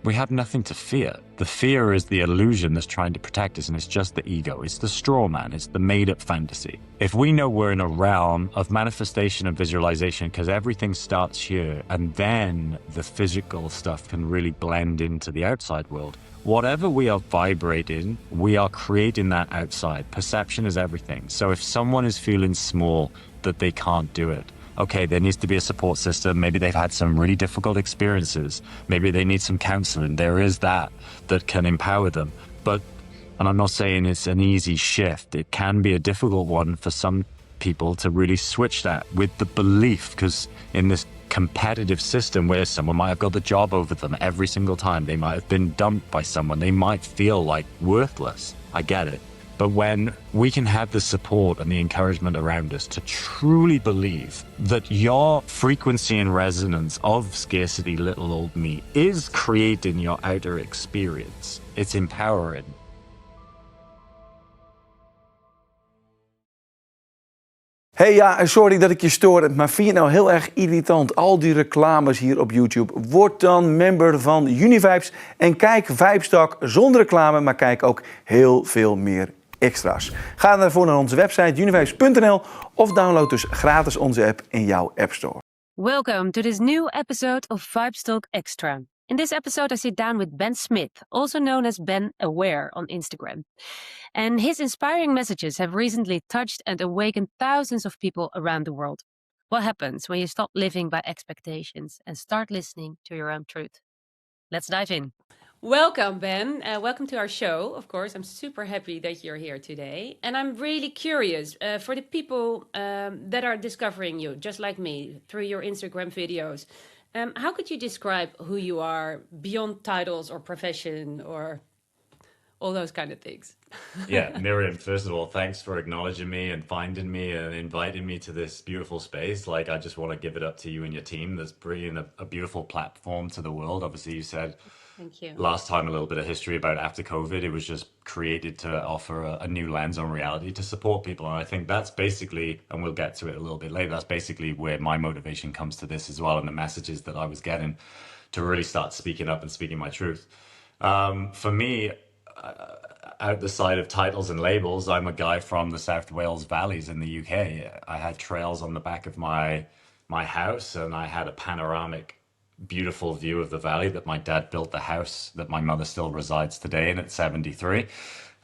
we have nothing to fear. The fear is the illusion that's trying to protect us, and it's just the ego. It's the straw man. It's the made-up fantasy. If we know we're in a realm of manifestation and visualization, because everything starts here, and then the physical stuff can really blend into the outside world. Whatever we are vibrating, we are creating that outside. Perception is everything. So if someone is feeling small, that they can't do it, okay, there needs to be a support system. Maybe they've had some really difficult experiences. Maybe they need some counseling. There is that can empower them. But, and I'm not saying it's an easy shift. It can be a difficult one for some people to really switch that with the belief, because in this competitive system where someone might have got the job over them every single time, they might have been dumped by someone, they might feel like worthless. I get it. But when we can have the support and the encouragement around us to truly believe that your frequency and resonance of scarcity, little old me, is creating your outer experience, it's empowering. Hey ja, sorry dat ik je stoor, maar vind je het nou heel erg irritant, al die reclames hier op YouTube? Word dan member van Univibes en kijk Vibestalk zonder reclame, maar kijk ook heel veel meer extra's. Ga daarvoor naar onze website univibes.nl of download dus gratis onze app in jouw App Store. Welcome to this new episode of Vibestalk Extra. In this episode, I sit down with Ben Smith, also known as Ben Aware on Instagram. And his inspiring messages have recently touched and awakened thousands of people around the world. What happens when you stop living by expectations and start listening to your own truth? Let's dive in. Welcome, Ben. Welcome to our show. Of course, I'm super happy that you're here today. And I'm really curious for the people that are discovering you, just like me, through your Instagram videos. How could you describe who you are beyond titles or profession or all those kind of things? Yeah, Mirjam, first of all, thanks for acknowledging me and finding me and inviting me to this beautiful space. Like, I just want to give it up to you and your team that's bringing a beautiful platform to the world. Obviously, you said Thank you. last time a little bit of history about after COVID. It was just created to offer a new lens on reality to support people. And I think that's basically, and we'll get to it a little bit later, that's basically where my motivation comes to this as well, and the messages that I was getting to really start speaking up and speaking my truth. For me, out the side of titles and labels, I'm a guy from the South Wales Valleys in the UK. I had trails on the back of my house, and I had a panoramic beautiful view of the valley that my dad built the house that my mother still resides today in at 73.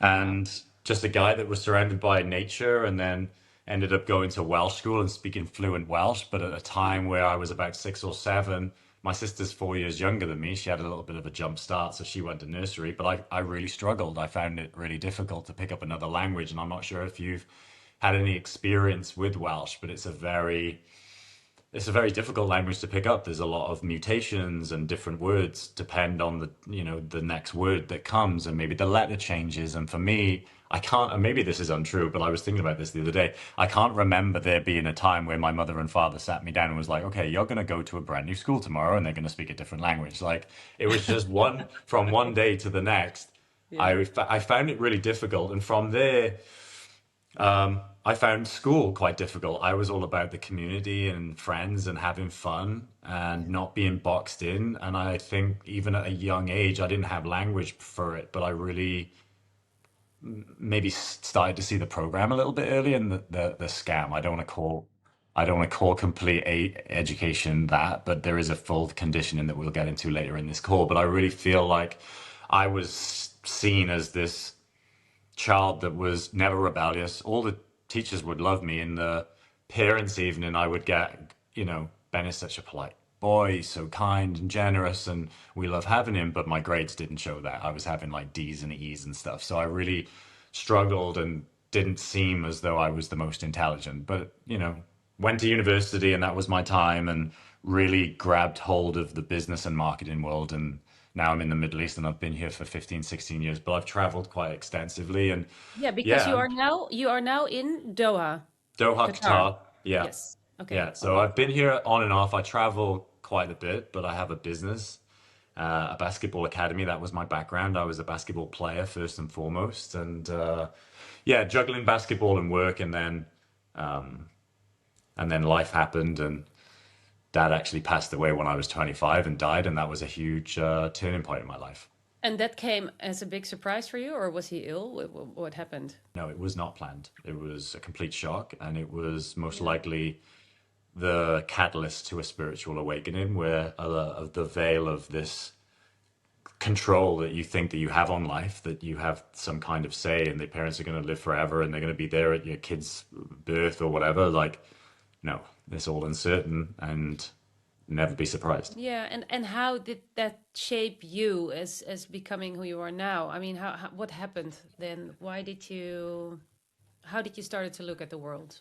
And just a guy that was surrounded by nature, and then ended up going to Welsh school and speaking fluent Welsh. But at a time where I was about 6 or 7, my sister's 4 years younger than me. She had a little bit of a jump start, so she went to nursery, but I really struggled. I found it really difficult to pick up another language. And I'm not sure if you've had any experience with Welsh, but it's a very difficult language to pick up. There's a lot of mutations, and different words depend on the next word that comes, and maybe the letter changes. And for me, I can't, and maybe this is untrue, but I was thinking about this the other day. I can't remember there being a time where my mother and father sat me down and was like, okay, you're going to go to a brand new school tomorrow and they're going to speak a different language. Like, it was just from one day to the next. Yeah. I found it really difficult. And from there, I found school quite difficult. I was all about the community and friends and having fun and not being boxed in. And I think even at a young age, I didn't have language for it, but I really maybe started to see the program a little bit early, and the scam. I don't want to call complete education that, but there is a full conditioning that we'll get into later in this call. But I really feel like I was seen as this child that was never rebellious. All the teachers would love me. In the parents' evening, I would get, Ben is such a polite boy, he's so kind and generous, and we love having him. But my grades didn't show that. I was having like D's and E's and stuff. So I really struggled and didn't seem as though I was the most intelligent. But, went to university, and that was my time, and really grabbed hold of the business and marketing world. And now I'm in the Middle East, and I've been here for 15, 16 years, but I've traveled quite extensively. And because you are now in Doha. Doha, Qatar. Yeah. Yes. Okay. Yeah. So I've been here on and off. I travel quite a bit, but I have a business, a basketball academy. That was my background. I was a basketball player first and foremost. And juggling basketball and work, and then life happened, and dad actually passed away when I was 25 and died, and that was a huge turning point in my life. And that came as a big surprise for you, or was he ill? What happened? No, it was not planned. It was a complete shock, and it was most likely the catalyst to a spiritual awakening, where the veil of this control that you think that you have on life, that you have some kind of say, and the parents are going to live forever, and they're going to be there at your kid's birth or whatever. Like, no, it's all uncertain, and never be surprised. Yeah, and how did that shape you as becoming who you are now? I mean, how what happened then? How did you start to look at the world?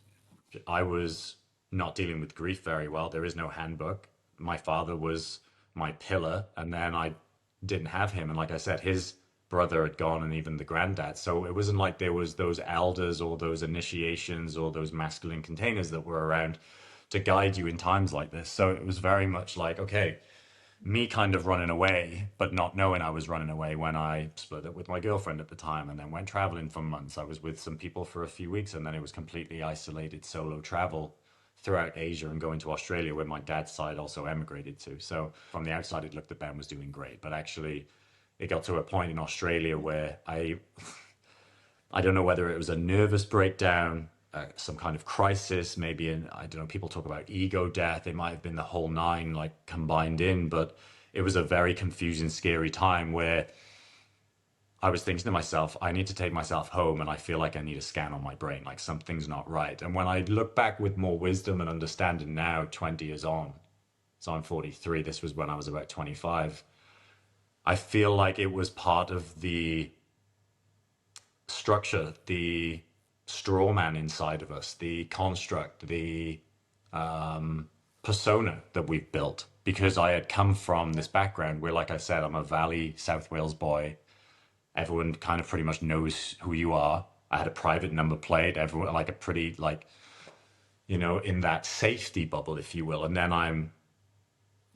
I was not dealing with grief very well. There is no handbook. My father was my pillar, and then I didn't have him. And like I said, his brother had gone, and even the granddad. So it wasn't like there was those elders or those initiations or those masculine containers that were around to guide you in times like this. So it was very much like, okay, me kind of running away, but not knowing I was running away when I split up with my girlfriend at the time and then went traveling for months. I was with some people for a few weeks, and then it was completely isolated solo travel throughout Asia and going to Australia, where my dad's side also emigrated to. So from the outside, it looked that Ben was doing great, but actually it got to a point in Australia where I don't know whether it was a nervous breakdown, some kind of crisis, maybe I don't know, people talk about ego death. It might have been the whole nine, like, combined in, but it was a very confusing, scary time where I was thinking to myself, I need to take myself home, and I feel like I need a scan on my brain, like something's not right. And when I look back with more wisdom and understanding now, 20 years on, so I'm 43, this was when I was about 25, I feel like it was part of the structure, the straw man inside of us, the construct, the persona that we've built, because I had come from this background where, like I said, I'm a Valley, South Wales boy. Everyone kind of pretty much knows who you are. I had a private number plate, everyone, like a pretty, like, you know, in that safety bubble, if you will. And then I'm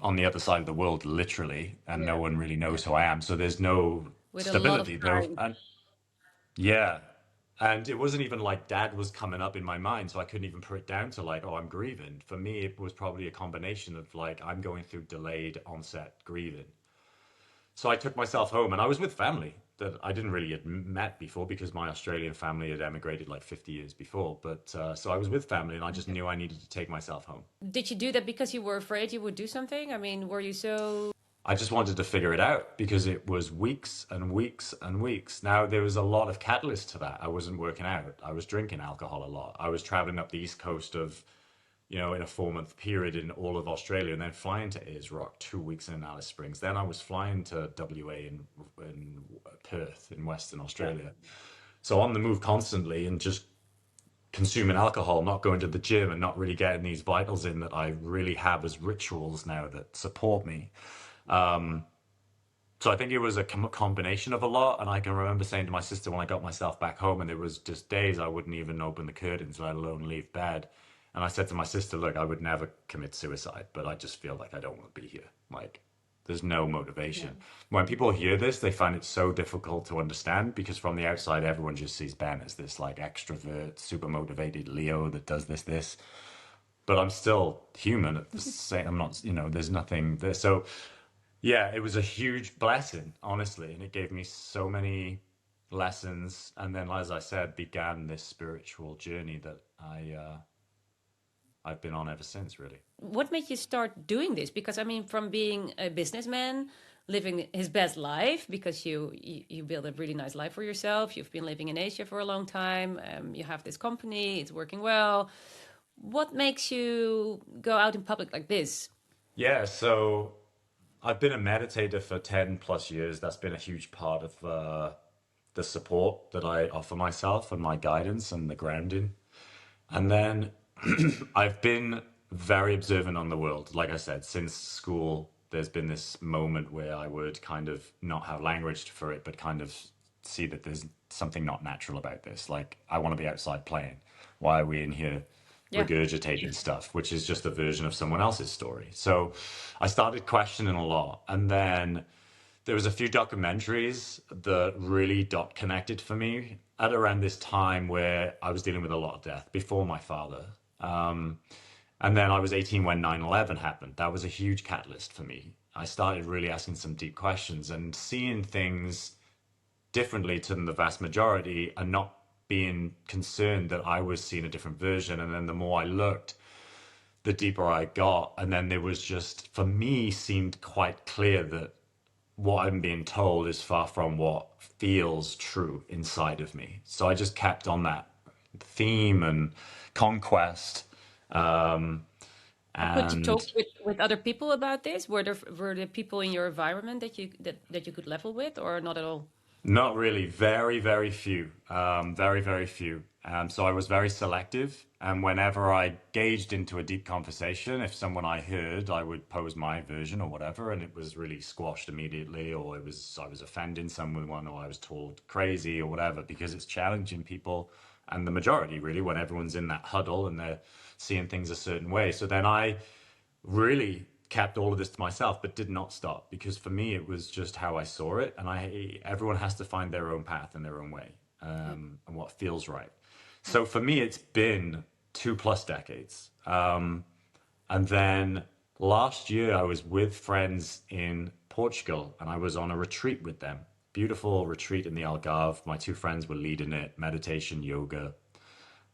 on the other side of the world, literally, and no one really knows who I am. So there's no With stability, a lot no, of pride. yeah. And it wasn't even like dad was coming up in my mind, so I couldn't even put it down to like, oh, I'm grieving. For me, it was probably a combination of like, I'm going through delayed onset grieving. So I took myself home, and I was with family that I didn't really had met before, because my Australian family had emigrated like 50 years before. But so I was with family, and I just knew I needed to take myself home. Did you do that because you were afraid you would do something? I mean, were you so... I just wanted to figure it out, because it was weeks and weeks and weeks. Now, there was a lot of catalyst to that. I wasn't working out. I was drinking alcohol a lot. I was traveling up the east coast of, you know, in a 4-month period in all of Australia, and then flying to Ayers Rock, 2 weeks in Alice Springs. Then I was flying to WA in Perth in Western Australia. So on the move constantly, and just consuming alcohol, not going to the gym, and not really getting these vitals in that I really have as rituals now that support me. So I think it was a combination of a lot. And I can remember saying to my sister when I got myself back home, and there was just days I wouldn't even open the curtains, let alone leave bed. And I said to my sister, look, I would never commit suicide, but I just feel like I don't want to be here. Like, there's no motivation. Yeah. When people hear this, they find it so difficult to understand, because from the outside, everyone just sees Ben as this like extrovert, super motivated Leo that does this. But I'm still human at the same, I'm not, you know, there's nothing there. So yeah, it was a huge blessing, honestly. And it gave me so many lessons. And then, as I said, began this spiritual journey that I've been on ever since, really. What made you start doing this? Because, I mean, from being a businessman, living his best life, because you build a really nice life for yourself. You've been living in Asia for a long time. You have this company. It's working well. What makes you go out in public like this? Yeah, so I've been a meditator for 10 plus years. That's been a huge part of the support that I offer myself, and my guidance and the grounding. And then I've been very observant on the world. Like I said, since school, there's been this moment where I would kind of not have language for it, but kind of see that there's something not natural about this. Like, I want to be outside playing. Why are we in here regurgitating stuff, which is just a version of someone else's story? So I started questioning a lot. And then there was a few documentaries that really dot connected for me at around this time, where I was dealing with a lot of death before my father. And then I was 18 when 9/11 happened. That was a huge catalyst for me. I started really asking some deep questions and seeing things differently to the vast majority and not being concerned that I was seeing a different version. And then the more I looked, the deeper I got. And then there was just, for me, seemed quite clear that what I'm being told is far from what feels true inside of me. So I just kept on that theme and conquest. Could you talk And with other people about this? Were there people in your environment that you could level with, or not at all? not really, very, very few, very, very few. So I was very selective. And whenever I gauged into a deep conversation, if someone I heard, I would pose my version or whatever, and it was really squashed immediately, or I was offending someone, or I was told crazy or whatever, because it's challenging people and the majority really when everyone's in that huddle and they're seeing things a certain way. So then I really kept all of this to myself, but did not stop, because for me it was just how I saw it, and everyone has to find their own path and their own way, and what feels right. So for me, it's been 2+ decades, and then last year I was with friends in Portugal, and I was on a retreat with them. Beautiful retreat in the Algarve. My two friends were leading it. Meditation, yoga,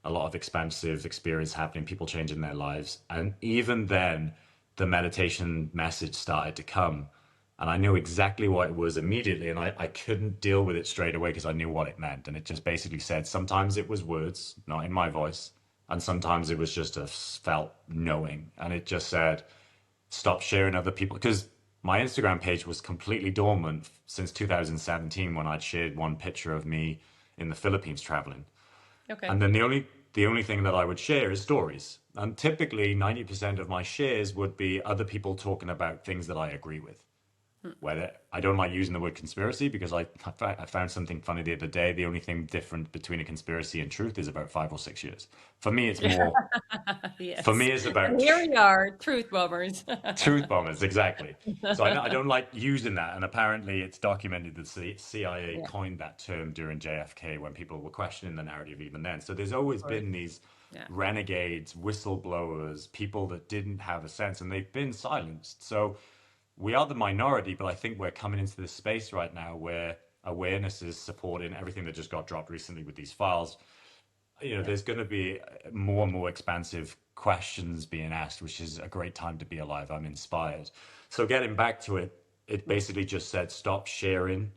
a lot of expansive experience happening, people changing their lives. And even then, the meditation message started to come. And I knew exactly what it was immediately. And I couldn't deal with it straight away because I knew what it meant. And it just basically said, sometimes it was words, not in my voice. And sometimes it was just a felt knowing. And it just said, stop sharing other people. Because my Instagram page was completely dormant since 2017 when I'd shared one picture of me in the Philippines traveling. Okay. And then the only thing that I would share is stories. And typically 90% of my shares would be other people talking about things that I agree with. Whether I don't like using the word conspiracy because I found something funny the other day. The only thing different between a conspiracy and truth is about 5 or 6 years. For me, it's more. For Yes. me, it's about And here we are, truth bombers. truth bombers, exactly. So I don't like using that. And apparently it's documented that the CIA Yeah, coined that term during JFK when people were questioning the narrative even then. So there's always of course. been these Yeah. renegades, whistleblowers, people that didn't have a sense, and they've been silenced. So we are the minority, but I think we're coming into this space right now where awareness is supporting everything that just got dropped recently with these files. Yeah. There's going to be more and more expansive questions being asked, which is a great time to be alive. I'm inspired. So getting back to it, it basically just said, stop sharing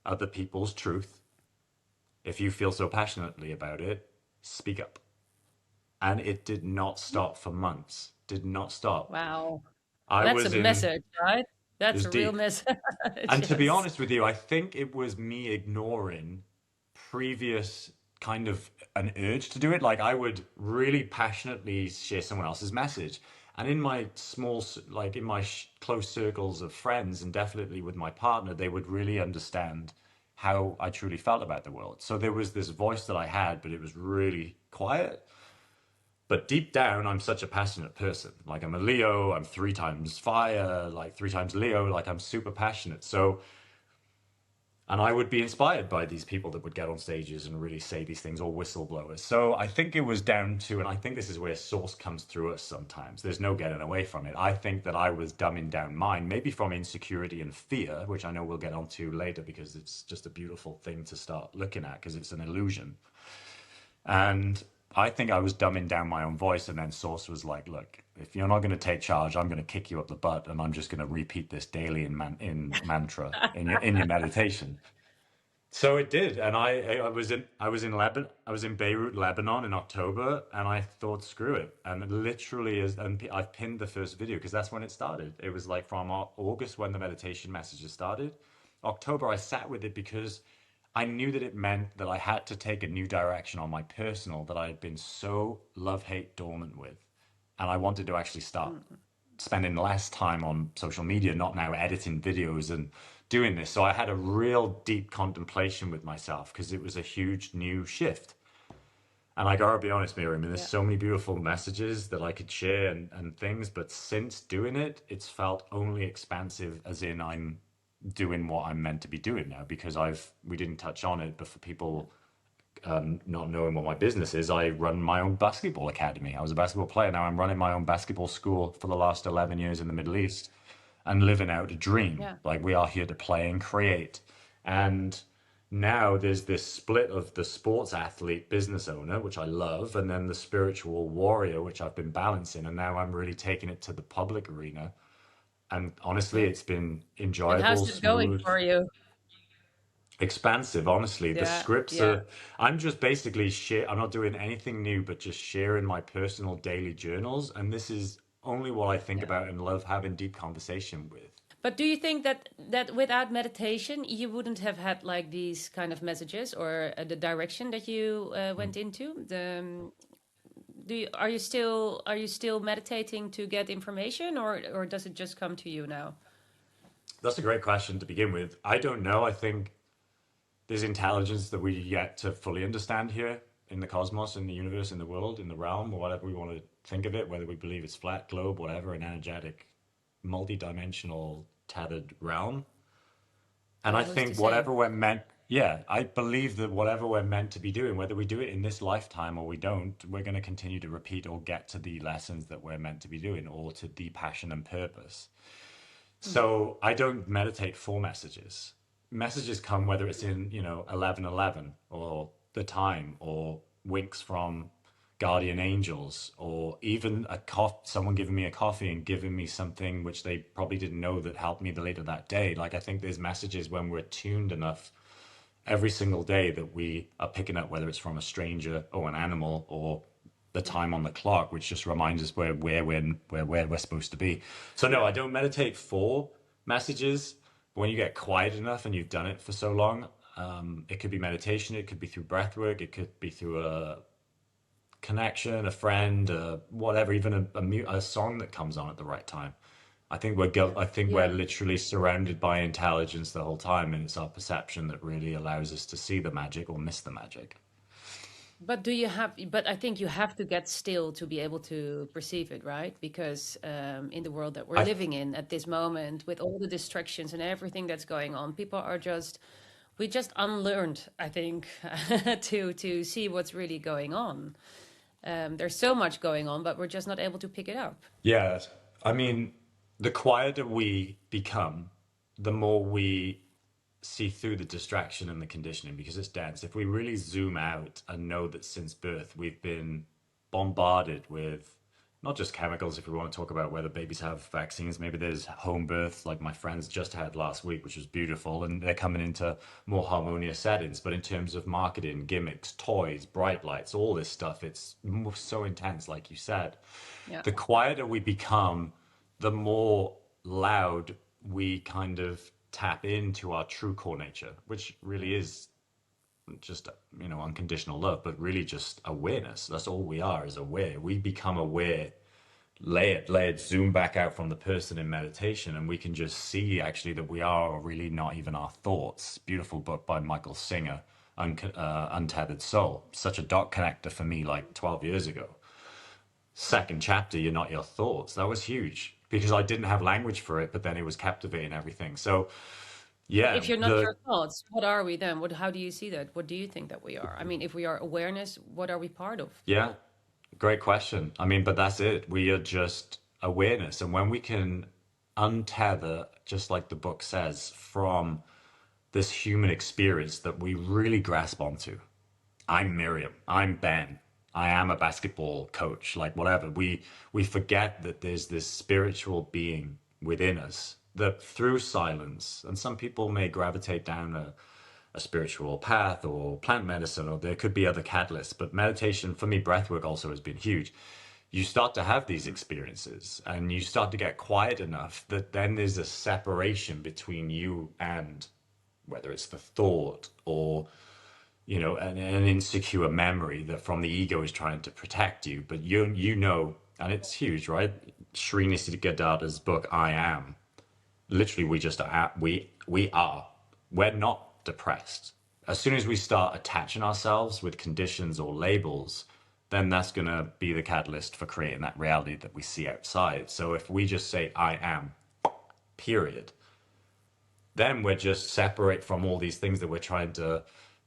other people's truth. If you feel so passionately about it, speak up. And it did not stop for months. Did not stop. Wow. I That's a was in, message, right? it That's was a real deep. message. And to be Yes. honest with you, I think it was me ignoring previous kind of an urge to do it. Like I would really passionately share someone else's message. And in my like in my close circles of friends, and definitely with my partner, they would really understand how I truly felt about the world. So there was this voice that I had, but it was really quiet. But deep down, I'm such a passionate person. Like I'm a Leo, I'm 3 times fire, like 3 times Leo, like I'm super passionate. So, and I would be inspired by these people that would get on stages and really say these things, or whistleblowers. So I think it was down to, and I think this is where source comes through us sometimes. There's no getting away from it. I think that I was dumbing down mine, maybe from insecurity and fear, which I know we'll get onto later because it's just a beautiful thing to start looking at because it's an illusion. And I think I was dumbing down my own voice, and then Source was like, "Look, if you're not going to take charge, I'm going to kick you up the butt, and I'm just going to repeat this daily in mantra in your meditation." So it did, and I was in Lebanon, I was in Beirut, Lebanon, in October, and I thought, screw it, and it literally is, and I've pinned the first video because that's when it started. It was like from August when the meditation messages started. October, I sat with it because I knew that it meant that I had to take a new direction on my personal that I had been so love-hate dormant with. And I wanted to actually start spending less time on social media, not now editing videos and doing this. So I had a real deep contemplation with myself because it was a huge new shift. And I gotta be honest, Miriam, and there's Yeah. so many beautiful messages that I could share and things, but since doing it, it's felt only expansive, as in I'm doing what I'm meant to be doing now, because we didn't touch on it, but for people not knowing what my business is, I run my own basketball academy. I was a basketball player. Now I'm running my own basketball school for the last 11 years in the Middle East and living out a dream. Yeah. Like, we are here to play and create. And now there's this split of the sports athlete business owner, which I love, and then the spiritual warrior, which I've been balancing. And now I'm really taking it to the public arena. And honestly, it's been And enjoyable, how's it going smooth, for you? expansive. Honestly, the Yeah, scripts yeah, are, I'm just basically I'm not doing anything new, but just sharing my personal daily journals. And this is only what I think yeah. about and love having deep conversation with. But do you think that without meditation, you wouldn't have had like these kind of messages or the direction that you went into? Are you still meditating to get information, or does it just come to you now? That's a great question to begin with. I don't know. I think there's intelligence that we yet to fully understand here in the cosmos, in the universe, in the world, in the realm, or whatever we want to think of it, whether we believe it's flat, globe, whatever, an energetic, multi-dimensional, tethered realm. And I Yeah, who's to think say? whatever we're meant, yeah, I believe that whatever we're meant to be doing, whether we do it in this lifetime or we don't, we're going to continue to repeat or get to the lessons that we're meant to be doing, or to the passion and purpose. So I don't meditate for messages. Messages come whether it's in, 11:11 or the time, or winks from guardian angels, or even someone giving me a coffee and giving me something which they probably didn't know that helped me the later that day. Like, I think there's messages when we're tuned enough every single day that we are picking up, whether it's from a stranger or an animal or the time on the clock, which just reminds us where we're supposed to be. So no, I don't meditate for messages. But when you get quiet enough and you've done it for so long, it could be meditation, it could be through breath work, it could be through a connection, a friend, whatever, even a song that comes on at the right time. I think we're Yeah. literally surrounded by intelligence the whole time, and it's our perception that really allows us to see the magic or miss the magic. But I think you have to get still to be able to perceive it, right? Because in the world that we're I living in at this moment, with all the distractions and everything that's going on, we just unlearned, I think, to see what's really going on. There's so much going on, but we're just not able to pick it up. Yeah, I mean, the quieter we become, the more we see through the distraction and the conditioning, because it's dense. If we really zoom out and know that since birth we've been bombarded with not just chemicals, if we want to talk about whether babies have vaccines, maybe there's home births like my friends just had last week, which was beautiful, and they're coming into more harmonious settings. But in terms of marketing, gimmicks, toys, bright lights, all this stuff, it's so intense, like you said. Yeah. The quieter we become, the more loud we kind of tap into our true core nature, which really is just, unconditional love, but really just awareness. That's all we are, is aware. We become aware, layered, zoom back out from the person in meditation, and we can just see actually that we are really not even our thoughts. Beautiful book by Michael Singer, Untethered Soul. Such a dot connector for me like 12 years ago. Second chapter, you're not your thoughts. That was huge because I didn't have language for it, but then it was captivating everything. So yeah, If you're not your thoughts, what are we then? How do you see that? What do you think that we are? I mean, if we are awareness, what are we part of? yeah, great question. I mean, but that's it. We are just awareness. And when we can untether, just like the book says, from this human experience that we really grasp onto. I'm Mirjam, I'm Ben, I am a basketball coach, like whatever. We forget that there's this spiritual being within us that through silence, and some people may gravitate down a spiritual path or plant medicine, or there could be other catalysts, but meditation, for me, breathwork also has been huge. You start to have these experiences and you start to get quiet enough that then there's a separation between you and whether it's the thought or an insecure memory that from the ego is trying to protect you. But and it's huge, right? Sri Nisargadatta's book, I Am. Literally, we just are. We are. We're not depressed. As soon as we start attaching ourselves with conditions or labels, then that's going to be the catalyst for creating that reality that we see outside. So if we just say, I am, period, then we're just separate from all these things that we're trying to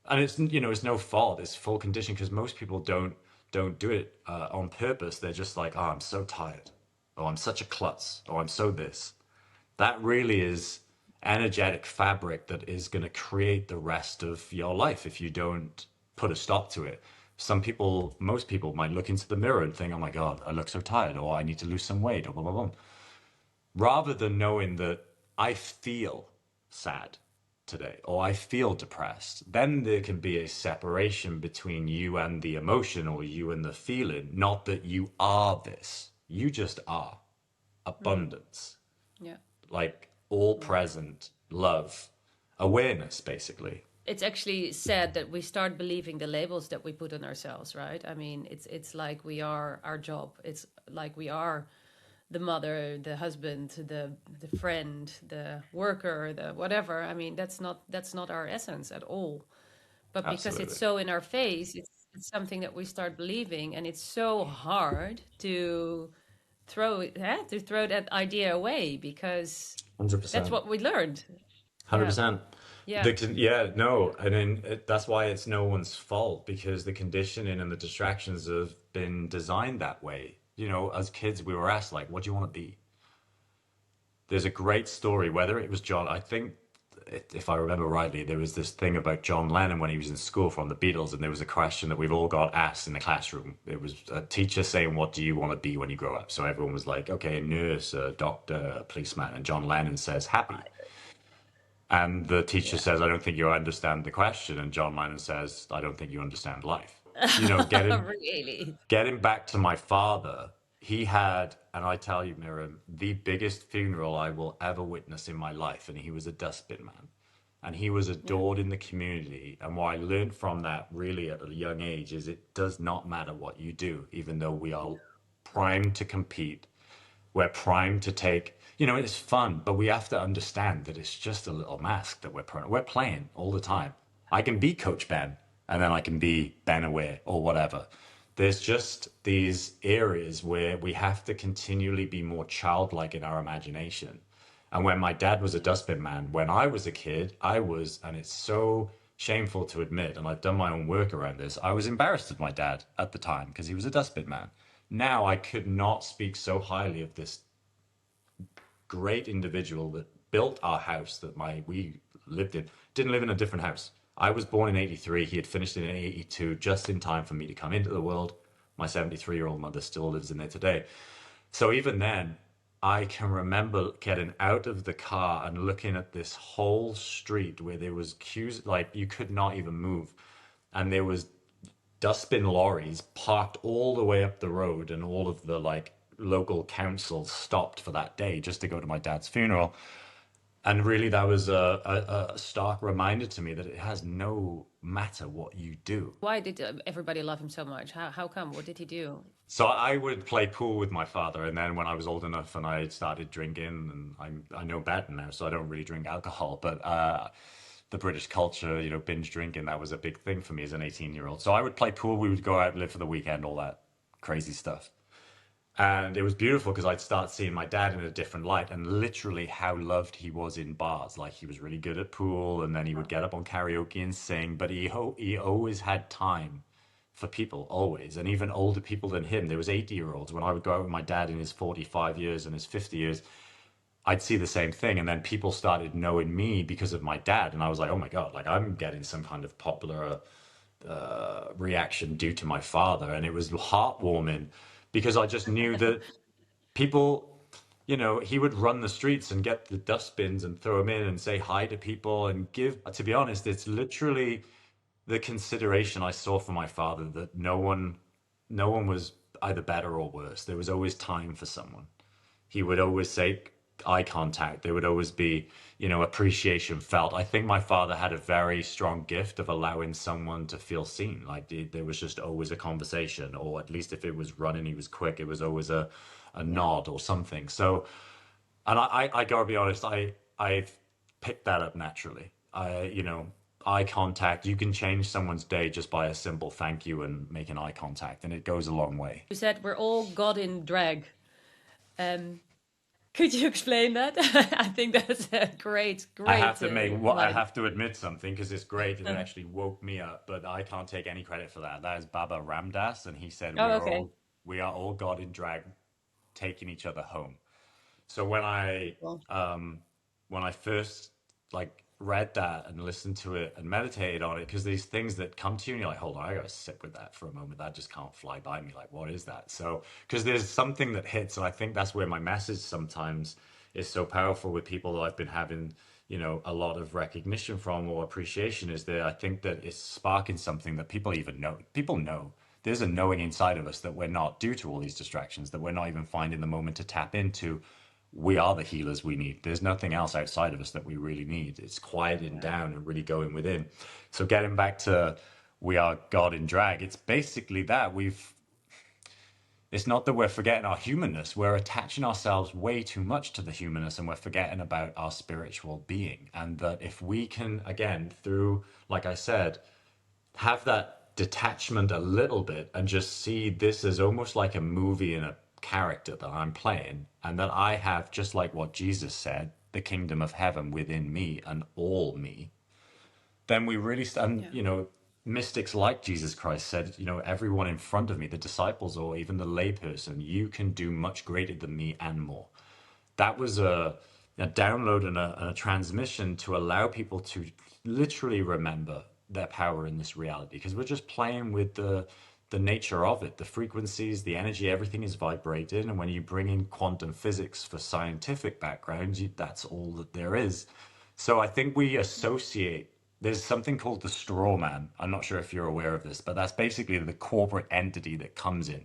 And it's, it's no fault. It's full condition because most people don't do it on purpose. They're just like, oh, I'm so tired. Oh, I'm such a klutz. Oh, I'm so this. That really is energetic fabric that is going to create the rest of your life if you don't put a stop to it. Most people might look into the mirror and think, oh my God, I look so tired, or I need to lose some weight, or blah, blah, blah. Rather than knowing that I feel sad today, or I feel depressed, then there can be a separation between you and the emotion, or you and the feeling, not that you are this. You just are abundance, Yeah. like all present love, awareness, basically. It's actually said that we start believing the labels that we put on ourselves, right? I mean, it's like we are our job. It's like we are the mother, the husband, the friend, the worker, the whatever. I mean, that's not our essence at all. But because Absolutely. it's so in our face, it's something that we start believing, and it's so hard to throw that idea away because 100%. that's what we learned. 100%. Yeah. No. And then that's why it's no one's fault, because the conditioning and the distractions have been designed that way. As kids, we were asked, like, what do you want to be? There's a great story, whether it was John, I think, if I remember rightly, there was this thing about John Lennon when he was in school from the Beatles, and there was a question that we've all got asked in the classroom. It was a teacher saying, what do you want to be when you grow up? So everyone was like, okay, a nurse, a doctor, a policeman. And John Lennon says, happy. And the teacher says, I don't think you understand the question. And John Lennon says, I don't think you understand life. Really? Getting back to my father, he had, and I tell you, Mirjam, the biggest funeral I will ever witness in my life. And he was a dustbin man. And he was adored in the community. And what I learned from that really at a young age is it does not matter what you do, even though we are primed to compete. We're primed to take, it's fun, but we have to understand that it's just a little mask that we're playing all the time. I can be Coach Ben, and then I can be Ben Aware or whatever. There's just these areas where we have to continually be more childlike in our imagination. And when my dad was a dustbin man, when I was a kid, and it's so shameful to admit, and I've done my own work around this, I was embarrassed of my dad at the time because he was a dustbin man. Now I could not speak so highly of this great individual that built our house that we lived in. Didn't live in a different house. I was born in 83. He had finished it in 82, just in time for me to come into the world. My 73-year-old mother still lives in there today. So even then, I can remember getting out of the car and looking at this whole street where there was queues, like you could not even move. And there was dustbin lorries parked all the way up the road, and all of the local councils stopped for that day just to go to my dad's funeral. And really that was a stark reminder to me that it has no matter what you do. Why did everybody love him so much? How come? What did he do? So I would play pool with my father, and then when I was old enough and I started drinking, and I know better now, so I don't really drink alcohol, but the British culture, binge drinking, that was a big thing for me as an 18-year-old. So I would play pool, we would go out, live for the weekend, all that crazy stuff. And it was beautiful because I'd start seeing my dad in a different light, and literally how loved he was in bars. Like, he was really good at pool, and then he would get up on karaoke and sing, but he always had time for people, always. And even older people than him. There was 80-year-olds. When I would go out with my dad in his 45 years and his 50 years, I'd see the same thing. And then people started knowing me because of my dad. And I was like, oh my God, I'm getting some kind of popular reaction due to my father. And it was heartwarming because I just knew that people, he would run the streets and get the dustbins and throw them in and say hi to people and give, to be honest, it's literally the consideration I saw for my father, that no one was either better or worse. There was always time for someone. He would always say eye contact. There would always be, appreciation felt. I think my father had a very strong gift of allowing someone to feel seen. There was just always a conversation, or at least if it was running, he was quick. It was always a nod or something. So, and I gotta be honest, I picked that up naturally. Eye contact, you can change someone's day just by a simple thank you and making eye contact, and it goes a long way. You said we're all God in drag. Could you explain that? I think that's a great, I great have to I line. have to admit something because it's great and it actually woke me up, but I can't take any credit for that. That is Baba Ramdas, and he said Oh, okay. we are all God in drag, taking each other home. So Well, when I first like read that and listened to it and meditated on it, because these things that come to you and you're like, hold on, I gotta sit with that for a moment. That just can't fly by me. Like, what is that? So because there's something that hits, and I think that's where my message sometimes is so powerful with people that I've been having, a lot of recognition from or appreciation is that I think that it's sparking something that people even know. People know. There's a knowing inside of us that we're not, due to all these distractions, that we're not even finding the moment to tap into. We are the healers we need. There's nothing else outside of us that we really need. It's quieting down and really going within. So getting back to we are God in drag, it's basically that it's not that we're forgetting our humanness. We're attaching ourselves way too much to the humanness and we're forgetting about our spiritual being. And that if we can, again, through, like I said, have that detachment a little bit and just see this as almost like a movie and a character that I'm playing, and that I have, just like what Jesus said, the kingdom of heaven within me and all me, then we really stand, yeah. mystics like Jesus Christ said, everyone in front of me, the disciples or even the layperson, you can do much greater than me and more. That was a download and a transmission to allow people to literally remember their power in this reality, because we're just playing with the nature of it, the frequencies, the energy, everything is vibrated. And when you bring in quantum physics for scientific backgrounds, that's all that there is. So I think we associate, there's something called the straw man. I'm not sure if you're aware of this, but that's basically the corporate entity that comes in.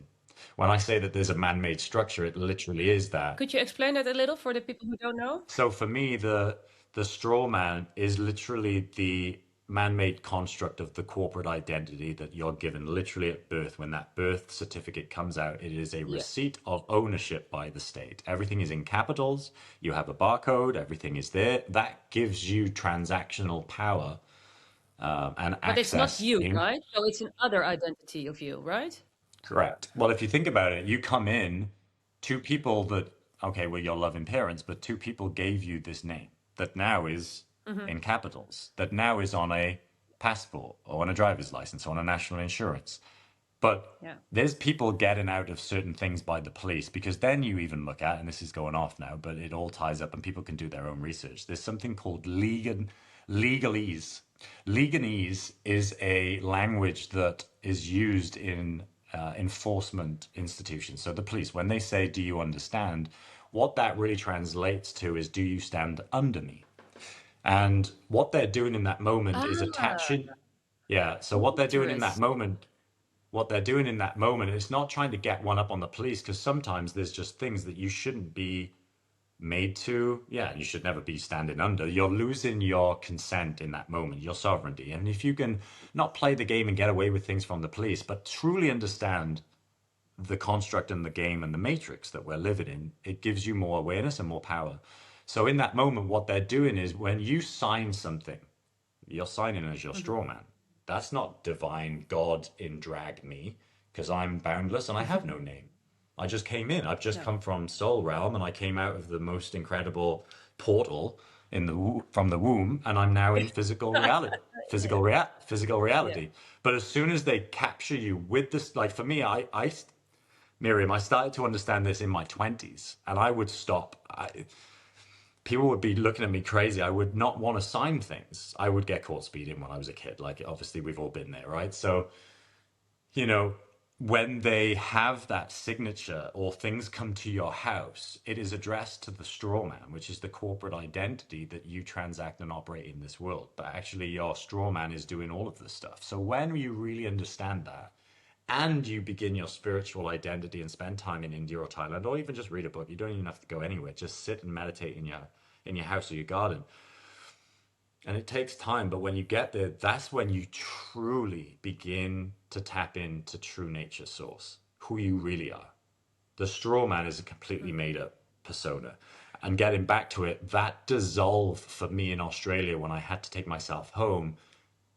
When I say that there's a man-made structure, it literally is that. Could you explain that a little for the people who don't know? So for me, the straw man is literally the man-made construct of the corporate identity that you're given literally at birth. When that birth certificate comes out, it is a Yeah. receipt of ownership by the state. Everything is in capitals. You have a barcode. Everything is there. That gives you transactional power and But it's not access you, in. right? So it's another identity of you, right? Correct. Well, if you think about it, you come in, two people that, okay, well, your loving parents, but two people gave you this name that now is in capitals, that now is on a passport or on a driver's license or on a national insurance. But Yeah. there's people getting out of certain things by the police, because then you even look at, and this is going off now, but it all ties up and people can do their own research. There's something called legalese. Legalese is a language that is used in enforcement institutions. So the police, when they say, do you understand? What that really translates to is, do you stand under me? And what they're doing in that moment is Ah, attaching. Yeah. So what they're doing in that interesting. moment what they're doing in that moment is not trying to get one up on the police, because sometimes there's just things that you shouldn't be made to. Yeah, you should never be standing under. You're losing your consent in that moment, your sovereignty. And if you can not play the game and get away with things from the police, but truly understand the construct and the game and the matrix that we're living in, it gives you more awareness and more power. So in that moment, what they're doing is, when you sign something, you're signing as your straw man. That's not divine God in drag me, because I'm boundless and I have no name. I just came in. I've just No. come from soul realm, and I came out of the most incredible portal in from the womb, and I'm now in physical reality. Physical Yeah. reality. But as soon as they capture you with this, like for me, Miriam, I started to understand this in my 20s, and I would stop. People would be looking at me crazy. I would not want to sign things. I would get caught speeding when I was a kid. Like, obviously, we've all been there, right? So, you know, when they have that signature or things come to your house, it is addressed to the straw man, which is the corporate identity that you transact and operate in this world. But actually, your straw man is doing all of this stuff. So when you really understand that, and you begin your spiritual identity and spend time in India or Thailand, or even just read a book. You don't even have to go anywhere. Just sit and meditate in your house or your garden. And it takes time, but when you get there, that's when you truly begin to tap into true nature source, who you really are. The straw man is a completely made up persona. And getting back to it, that dissolved for me in Australia when I had to take myself home.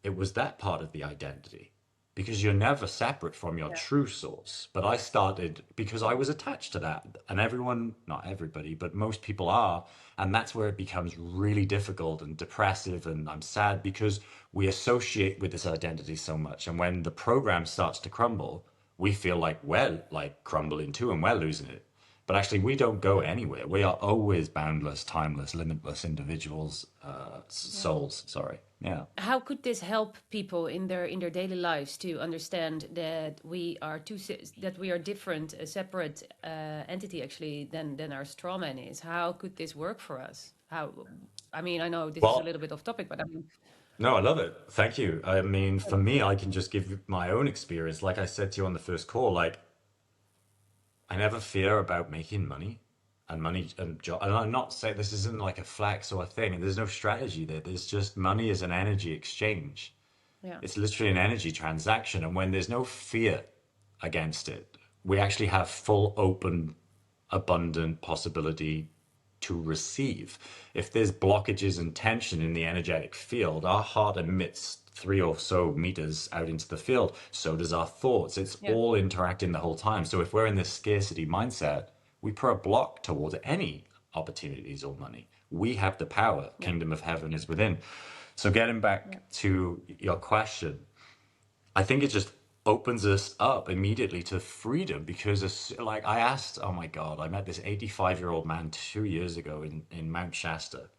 It was that part of the identity, because you're never separate from your true source. But I started because I was attached to that. And everyone, not everybody, but most people are. And that's where it becomes really difficult and depressive. And I'm sad because we associate with this identity so much. And when the program starts to crumble, we feel like we're like crumbling too and we're losing it. But actually, we don't go anywhere. We are always boundless, timeless, limitless individuals, souls. Sorry. Yeah. How could this help people in their daily lives to understand that we are that we are different, a separate entity actually than our straw man is? How could this work for us? How? I mean, I know this is a Well, little bit off topic, but I mean, no, I love it. Thank you. I mean, for me, I can just give my own experience. Like I said to you on the first call, like I never fear about making money and money and job. And I'm not saying this isn't like a flex or a thing. There's no strategy there. There's just money is an energy exchange. yeah, It's literally an energy transaction. And when there's no fear against it, we actually have full, open, abundant possibility to receive. If there's blockages and tension in the energetic field, our heart emits 3 or so meters out into the field. So does our thoughts. It's yeah, all interacting the whole time. So if we're in this scarcity mindset, we put a block towards any opportunities or money. We have the power. yeah, Kingdom of heaven is within. So getting back to your question, I think it just opens us up immediately to freedom because like I asked, oh my God, I met this 85-year-old man 2 years ago in Mount Shasta.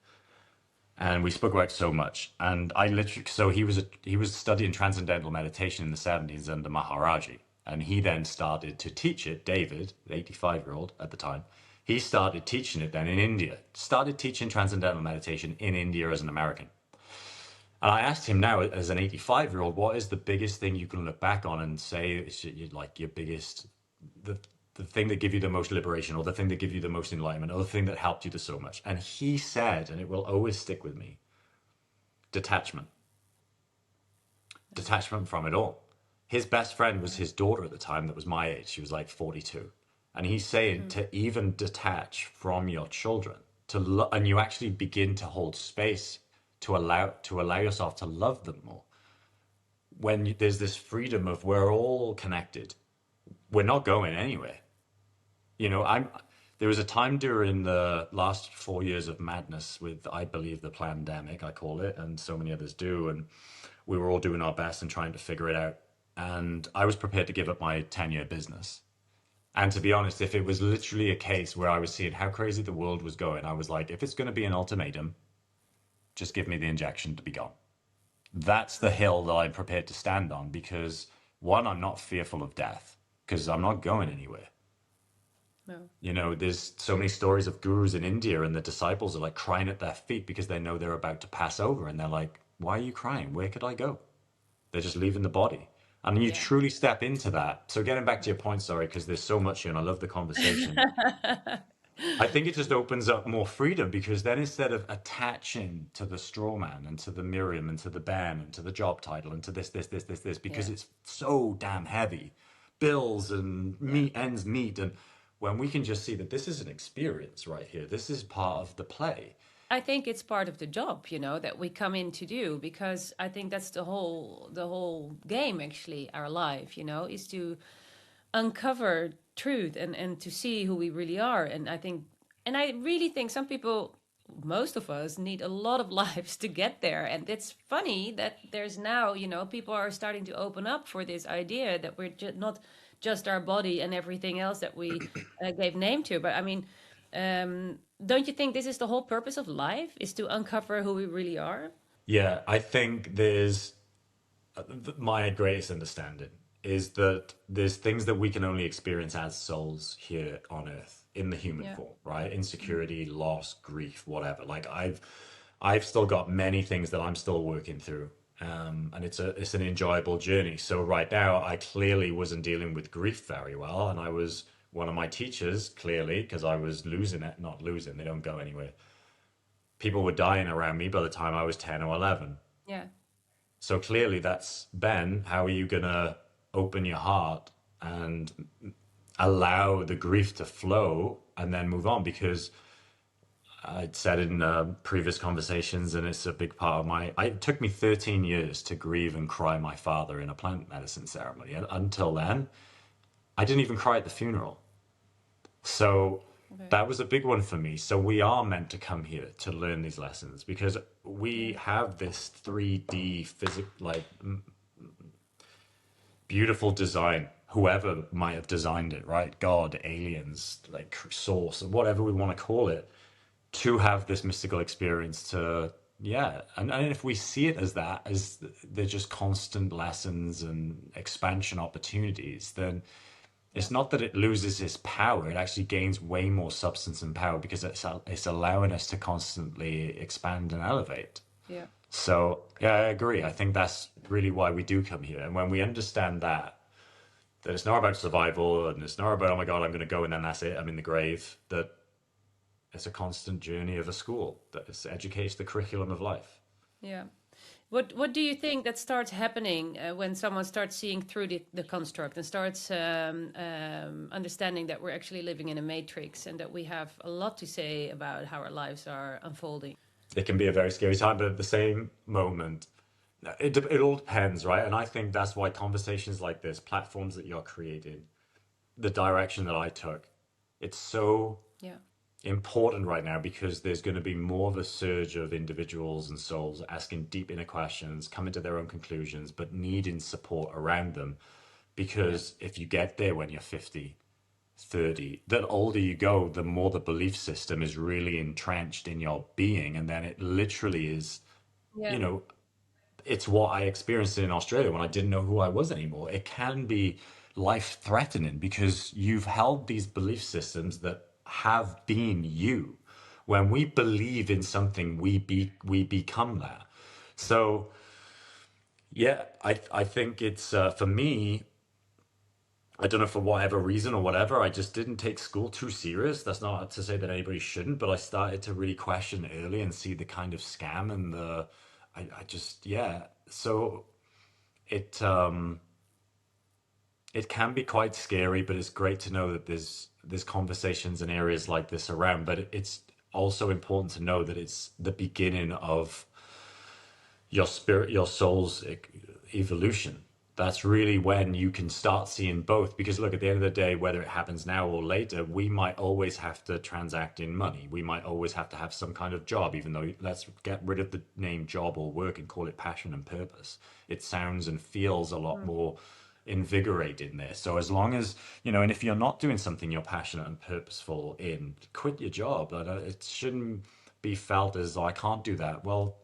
And we spoke about so much. And I literally, so he was studying transcendental meditation in the 70s under Maharaji. And he then started to teach it, David, the 85-year-old at the time. He started teaching it then in India, started teaching transcendental meditation in India as an American. And I asked him now, as an 85-year-old, what is the biggest thing you can look back on and say is like your biggest, the thing that give you the most liberation, or the thing that give you the most enlightenment, or the thing that helped you to so much? And he said, and it will always stick with me, detachment. Detachment from it all. His best friend was his daughter at the time that was my age. She was like 42. And he's saying to even detach from your children, and you actually begin to hold space to allow yourself to love them more. When there's this freedom of we're all connected, we're not going anywhere. You know, there was a time during the last 4 years of madness with, I believe, the pandemic, I call it, and so many others do, and we were all doing our best and trying to figure it out. And I was prepared to give up my 10-year business. And to be honest, if it was literally a case where I was seeing how crazy the world was going, I was like, if it's going to be an ultimatum, just give me the injection to be gone. That's the hill that I'm prepared to stand on because, one, I'm not fearful of death because I'm not going anywhere. no, You know, there's so many stories of gurus in India and the disciples are like crying at their feet because they know they're about to pass over. And they're like, why are you crying? Where could I go? They're just leaving the body. And you yeah. truly step into that. So getting back to your point, sorry, because there's so much here and I love the conversation. I think it just opens up more freedom because then instead of attaching to the straw man and to the Miriam and to the Ben and to the job title and to this, because Yeah, it's so damn heavy, bills and yeah. ends meet. And when we can just see that this is an experience right here, this is part of the play. I think it's part of the job, you know, that we come in to do, because I think that's the whole game, actually, our life, you know, is to uncover truth and to see who we really are. And I really think some people, most of us, need a lot of lives to get there. And it's funny that there's now, you know, people are starting to open up for this idea that we're not just our body and everything else that we gave name to. But I mean, don't you think this is the whole purpose of life, is to uncover who we really are? Yeah, I think there's my greatest understanding is that there's things that we can only experience as souls here on earth in the human Yeah. form, right? Insecurity, loss, grief, whatever. Like I've still got many things that I'm still working through. And it's an enjoyable journey. So right now I clearly wasn't dealing with grief very well. And I was one of my teachers, clearly, because I was losing it, not losing, they don't go anywhere. People were dying around me by the time I was 10 or 11. Yeah. So clearly that's Ben, how are you gonna open your heart and allow the grief to flow and then move on? Because I'd said in previous conversations, and it's a big part of it took me 13 years to grieve and cry my father in a plant medicine ceremony. And until then, I didn't even cry at the funeral. So that was a big one for me. So we are meant to come here to learn these lessons because we have this 3D beautiful design. Whoever might have designed it, right? God, aliens, like source, whatever we want to call it, to have this mystical experience to, yeah. And if we see it as that, as they're just constant lessons and expansion opportunities, then it's not that it loses its power. It actually gains way more substance and power because it's allowing us to constantly expand and elevate. Yeah. So, yeah, I agree. I think that's really why we do come here. And when we understand that it's not about survival and it's not about, oh my God, I'm going to go and then that's it, I'm in the grave, that it's a constant journey of a school that educates the curriculum of life. Yeah. What do you think that starts happening when someone starts seeing through the construct and starts understanding that we're actually living in a matrix and that we have a lot to say about how our lives are unfolding? It can be a very scary time, but at the same moment, it all depends, right? And I think that's why conversations like this, platforms that you're creating, the direction that I took, it's so important right now because there's going to be more of a surge of individuals and souls asking deep inner questions, coming to their own conclusions, but needing support around them. Because if you get there when you're 50, 30, the older you go, the more the belief system is really entrenched in your being. And then it literally is, you know, it's what I experienced in Australia when I didn't know who I was anymore. It can be life-threatening because you've held these belief systems that have been you. When we believe in something, we become that. So, yeah, I think it's for me. I don't know, for whatever reason or whatever, I just didn't take school too serious. That's not to say that anybody shouldn't, but I started to really question early and see the kind of scam and I just, yeah. So it can be quite scary, but it's great to know that there's conversations in areas like this around. But it's also important to know that it's the beginning of your spirit, your soul's evolution. That's really when you can start seeing both. Because look, at the end of the day, whether it happens now or later, we might always have to transact in money. We might always have to have some kind of job, even though let's get rid of the name job or work and call it passion and purpose. It sounds and feels a lot more invigorating there. So as long as, you know, and if you're not doing something you're passionate and purposeful in, quit your job. It shouldn't be felt as, oh, I can't do that. Well,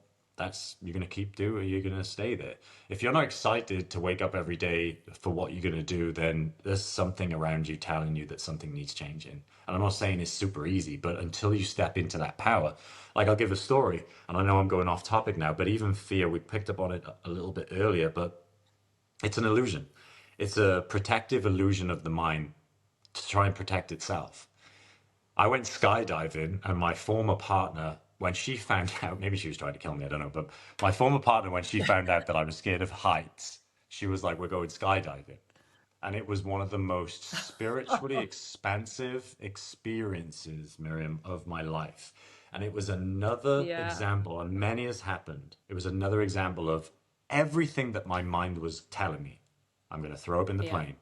you're going to keep doing, you're going to stay there. If you're not excited to wake up every day for what you're going to do, then there's something around you telling you that something needs changing. And I'm not saying it's super easy, but until you step into that power, like I'll give a story, and I know I'm going off topic now, but even fear, we picked up on it a little bit earlier, but it's an illusion. It's a protective illusion of the mind to try and protect itself. I went skydiving, and my former partner, when she found out, maybe she was trying to kill me, I don't know, but my former partner, when she found out that I was scared of heights, she was like, we're going skydiving. And it was one of the most spiritually expansive experiences, Mirjam, of my life. And it was another example, and many has happened. It was another example of everything that my mind was telling me. I'm going to throw up in the plane.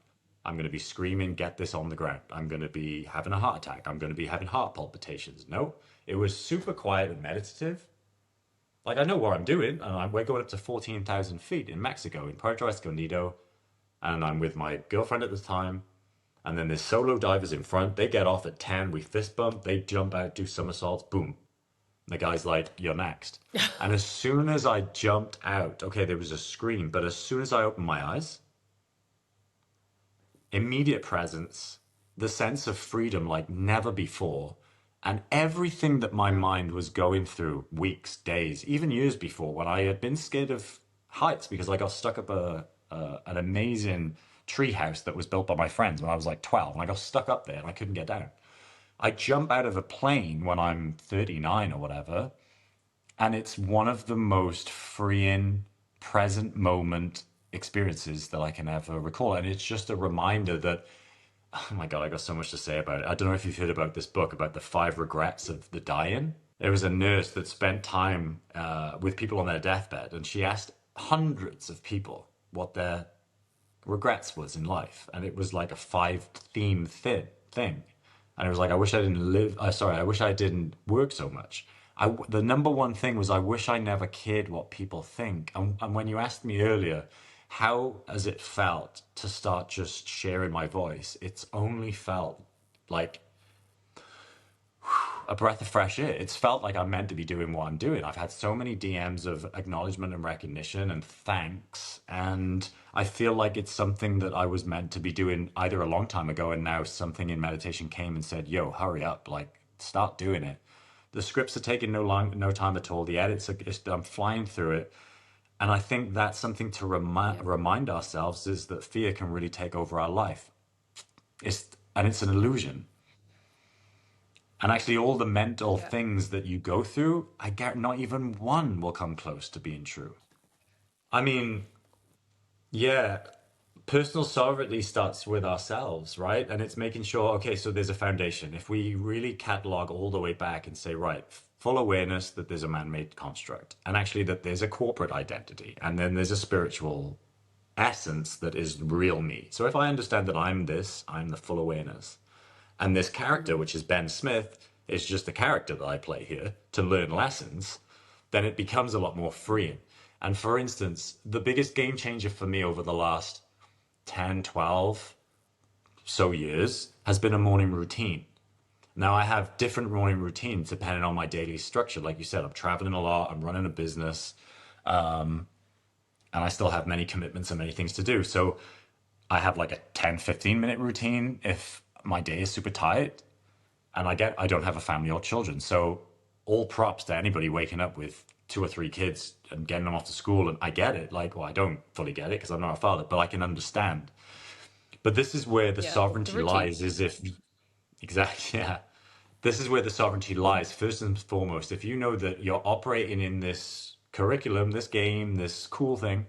I'm going to be screaming, get this on the ground. I'm going to be having a heart attack. I'm going to be having heart palpitations. No, it was super quiet and meditative. Like, I know what I'm doing. And we're going up to 14,000 feet in Mexico, in Puerto Escondido. And I'm with my girlfriend at the time. And then there's solo divers in front. They get off at 10. We fist bump. They jump out, do somersaults. Boom. The guy's like, you're next. And as soon as I jumped out, okay, there was a scream. But as soon as I opened my eyes, immediate presence, the sense of freedom like never before, and everything that my mind was going through weeks, days, even years before, when I had been scared of heights because I got stuck up an amazing tree house that was built by my friends when I was like 12, and I got stuck up there and I couldn't get down. I jump out of a plane when I'm 39 or whatever, and it's one of the most freeing, present moment experiences that I can ever recall. And it's just a reminder that, oh my God, I got so much to say about it. I don't know if you've heard about this book about the 5 regrets of the dying. There was a nurse that spent time with people on their deathbed, and she asked hundreds of people what their regrets was in life, and it was like a five-theme thing. And it was like, I wish I didn't live. Sorry, I wish I didn't work so much. The number one thing was, I wish I never cared what people think. And when you asked me earlier, how has it felt to start just sharing my voice? It's only felt like a breath of fresh air. It's felt like I'm meant to be doing what I'm doing. I've had so many DMs of acknowledgement and recognition and thanks. And I feel like it's something that I was meant to be doing either a long time ago, and now something in meditation came and said, yo, hurry up, like start doing it. The scripts are taking no time at all. The edits are, I'm flying through it. And I think that's something to remind ourselves, is that fear can really take over our life. And it's an illusion. And actually, all the mental Yeah. things that you go through, I get not even one will come close to being true. I mean, yeah, personal sovereignty starts with ourselves, right? And it's making sure, okay, so there's a foundation. If we really catalog all the way back and say, right, full awareness that there's a man-made construct, and actually that there's a corporate identity, and then there's a spiritual essence that is real me. So if I understand that I'm this, I'm the full awareness. And this character, which is Ben Smith, is just a character that I play here to learn lessons, then it becomes a lot more freeing. And for instance, the biggest game changer for me over the last 10, 12 so years has been a morning routine. Now I have different morning routines depending on my daily structure. Like you said, I'm traveling a lot, I'm running a business, and I still have many commitments and many things to do. So I have like a 10, 15-minute routine if my day is super tight, and I don't have a family or children. So all props to anybody waking up with 2 or 3 kids and getting them off to school. And I get it. Like, well, I don't fully get it because I'm not a father, but I can understand. But this is where the Yeah. The sovereignty routine. lies, is if, exactly, yeah. This is where the sovereignty lies, first and foremost. If you know that you're operating in this curriculum, this game, this cool thing,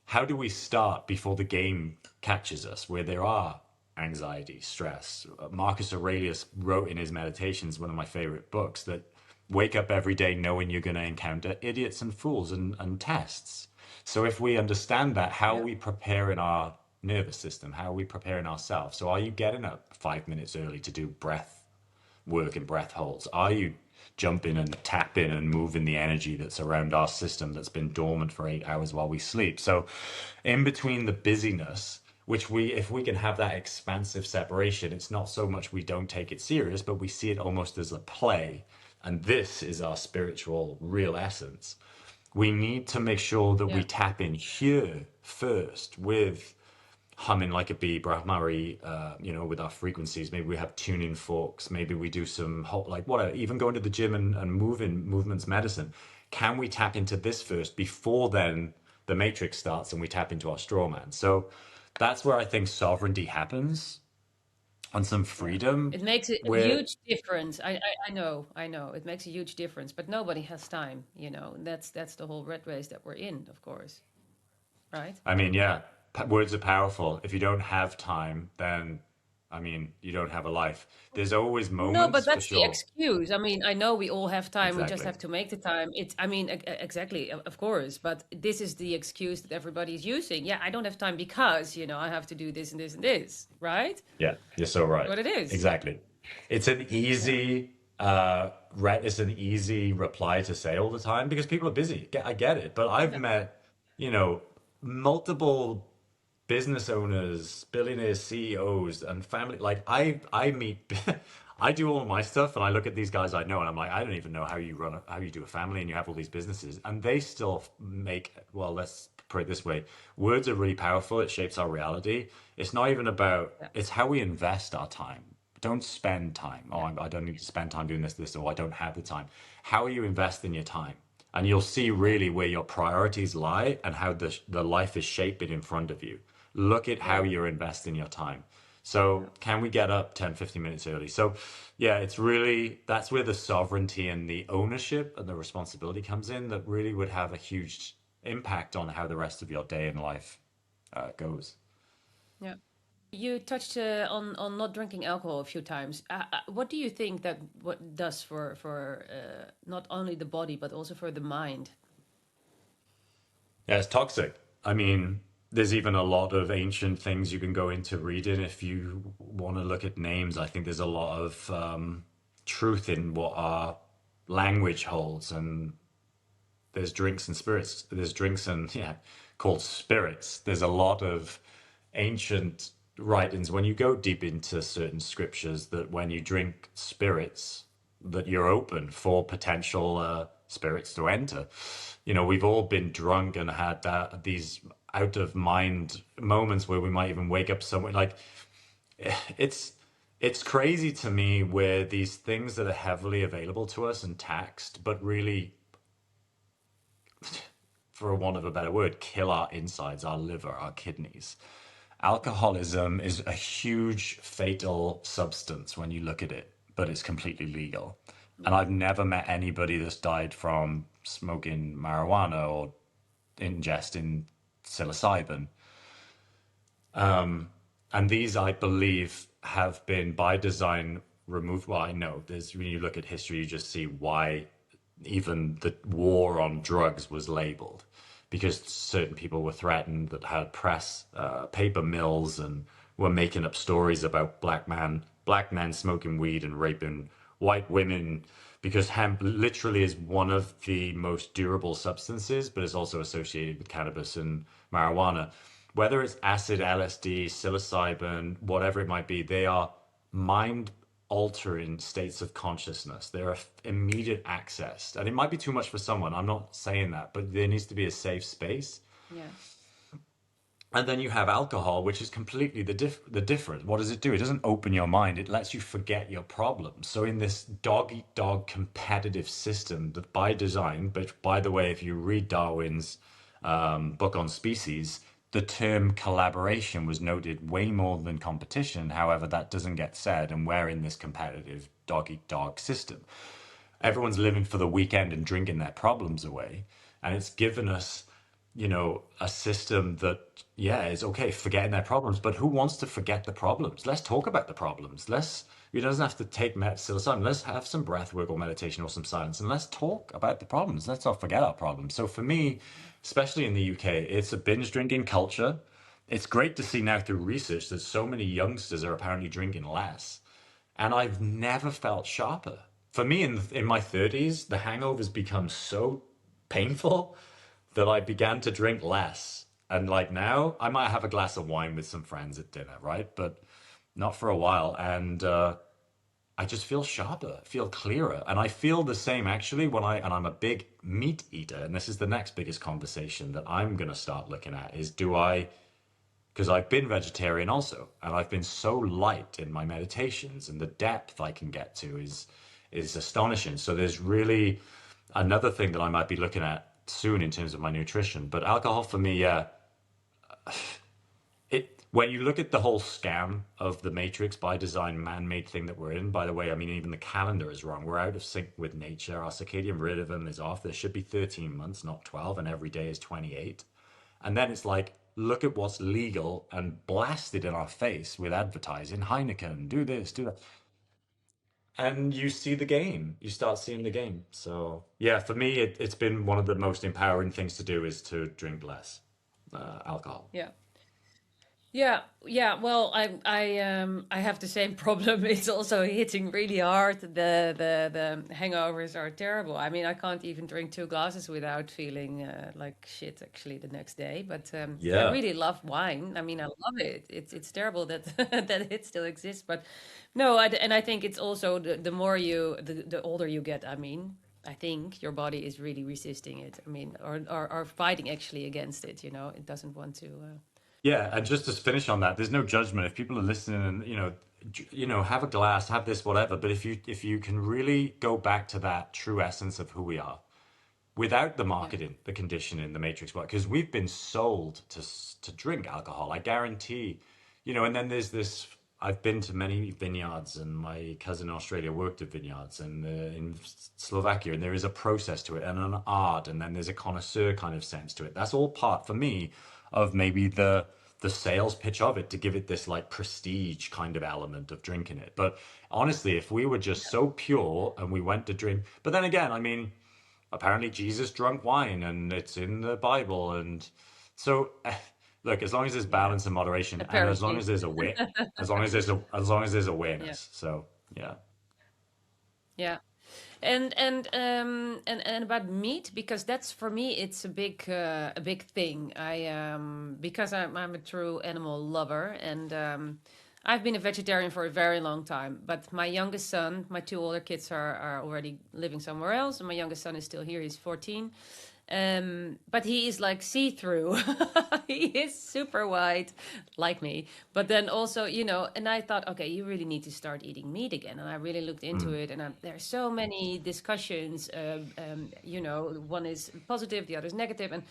how do we start before the game catches us, where there are anxiety, stress? Marcus Aurelius wrote in his Meditations, one of my favorite books, that wake up every day knowing you're going to encounter idiots and fools and tests. So if we understand that, how are Yeah. we preparing our nervous system? How are we preparing ourselves? So are you getting up 5 minutes early to do breath work and breath holds? Are you jumping and tapping and moving the energy that's around our system that's been dormant for 8 hours while we sleep? So in between the busyness, which if we can have that expansive separation, it's not so much we don't take it serious, but we see it almost as a play. And this is our spiritual real essence. We need to make sure that we Yeah. tap in here first with humming like a bee, Brahmari, with our frequencies. Maybe we have tuning forks. Maybe we do some like whatever, even going to the gym and movements medicine. Can we tap into this first before then the matrix starts and we tap into our straw man? So that's where I think sovereignty happens, on some Yeah. freedom It makes a where, huge difference. I know. It makes a huge difference, but nobody has time, you know. And that's the whole red race that we're in, of course. Right? I mean, yeah, words are powerful. If you don't have time, then, I mean, you don't have a life. There's always No, but moments for that's the sure. excuse. I mean, I know we all have time. We just Exactly. have to make the time. I mean, exactly, of course. But this is the excuse that everybody's using. Yeah, I don't have time because, you know, I have to do this and this and this. Right? Yeah, you're so right. What it is. Exactly. It's an Yeah. easy it's an easy reply to say all the time because people are busy. I get it, but I've Yeah. met, multiple business owners, billionaires, CEOs, and family. Like I meet, I do all my stuff, and I look at these guys I know, and I'm like, I don't even know how you do a family, and you have all these businesses, and they still make. Well, let's put it this way: words are really powerful. It shapes our reality. It's not even about. Yeah. It's how we invest our time. Don't spend time. Oh, Yeah. I don't need to spend time doing this, or I don't have the time. How are you investing your time? And you'll see Yeah. really where your priorities lie and how the life is shaping in front of you. Look at how Yeah. you're investing your time. So Yeah. can we get up 10, 15 minutes early? So yeah, it's really, that's where the sovereignty and the ownership and the responsibility comes in, that really would have a huge impact on how the rest of your day and life goes. Yeah. You touched on not drinking alcohol a few times. What do you think that what does for not only the body but also for the mind? Yeah, it's toxic. I mean, there's even a lot of ancient things you can go into reading if you want to look at names. I think there's a lot of truth in what our language holds, and there's drinks and spirits. There's drinks and called spirits. There's a lot of ancient writings when you go deep into certain scriptures that when you drink spirits, that you're open for potential spirits to enter. You know, we've all been drunk and had these out of mind moments where we might even wake up somewhere like it's it's crazy to me where these things that are heavily available to us and taxed, but really, for want of a better word, kill our insides, our liver, our kidneys. Alcoholism is a huge fatal substance when you look at it, but it's completely legal. And Yeah. I've never met anybody that's died from smoking marijuana or ingesting psilocybin. And these, I believe, have been by design removed. Well, I know there's when you look at history, you just see why even the war on drugs was labeled because certain people were threatened that had press paper mills and were making up stories about black men smoking weed and raping white women because hemp literally is one of the most durable substances, but it's also associated with cannabis and marijuana. Whether it's acid, LSD, psilocybin, whatever it might be, they are mind altering states of consciousness. They're immediate access. And it might be too much for someone. I'm not saying that, but there needs to be a safe space. Yeah. And then you have alcohol, which is completely the different. What does it do? It doesn't open your mind. It lets you forget your problems. So in this dog eat dog competitive system that by design, but by the way, if you read Darwin's book on species, the term collaboration was noted way more than competition. However, that doesn't get said, and we're in this competitive dog eat dog system. Everyone's living for the weekend and drinking their problems away, and it's given us, you know, a system that, yeah, is okay forgetting their problems, but who wants to forget the problems? Let's talk about the problems. It doesn't have to take psilocybin. Let's have some breath work or meditation or some silence, and let's talk about the problems. Let's not forget our problems. So for me, especially in the UK, it's a binge drinking culture. It's great to see now through research that so many youngsters are apparently drinking less, and I've never felt sharper. For me, in my 30s, the hangovers become so painful that I began to drink less. And like now, I might have a glass of wine with some friends at dinner, right? But not for a while. And I just feel sharper, feel clearer. And I feel the same actually and I'm a big meat eater. And this is the next biggest conversation that I'm going to start looking at is because I've been vegetarian also. And I've been so light in my meditations and the depth I can get to is astonishing. So there's really another thing that I might be looking at soon in terms of my nutrition. But alcohol for me, yeah, when you look at the whole scam of the Matrix by design man-made thing that we're in, by the way, I mean, even the calendar is wrong. We're out of sync with nature. Our circadian rhythm is off. There should be 13 months, not 12, and every day is 28. And then it's like, look at what's legal and blasted in our face with advertising. Heineken, do this, do that. And you see the game. You start seeing the game. So yeah, for me, it's been one of the most empowering things to do is to drink less alcohol. Yeah. Yeah, yeah. Well, I have the same problem. It's also hitting really hard. The hangovers are terrible. I mean, I can't even drink two glasses without feeling like shit actually the next day. But I Yeah. really love wine. I mean, I love it. It's terrible that that it still exists. But no, and I think it's also the more the older you get. I mean, I think your body is really resisting it. I mean, or fighting actually against it. You know, it doesn't want to. Yeah, and just to finish on that, there's no judgment. If people are listening and have a glass, have this, whatever. But if you can really go back to that true essence of who we are, without the Yeah. marketing, the conditioning, the matrix work, because we've been sold to drink alcohol. I guarantee, And then there's this. I've been to many vineyards, and my cousin in Australia worked at vineyards, and in Slovakia, and there is a process to it, and an art, and then there's a connoisseur kind of sense to it. That's all part for me of maybe the the sales pitch of it to give it this like prestige kind of element of drinking it. But honestly, if we were just so pure and we went to drink, but then again, I mean, apparently Jesus drank wine and it's in the Bible. And so look, as long as there's balance and moderation, and as long Apparently. as there's as long as there's Yeah. awareness. So yeah. Yeah. And about meat, because that's for me it's a big thing. Because I'm a true animal lover, and I've been a vegetarian for a very long time. But my youngest son, my two older kids are already living somewhere else, and my youngest son is still here. He's 14. But he is like see-through. He is super white, like me. But then also, and I thought, okay, you really need to start eating meat again. And I really looked into it, and there are so many discussions. One is positive, the other is negative, and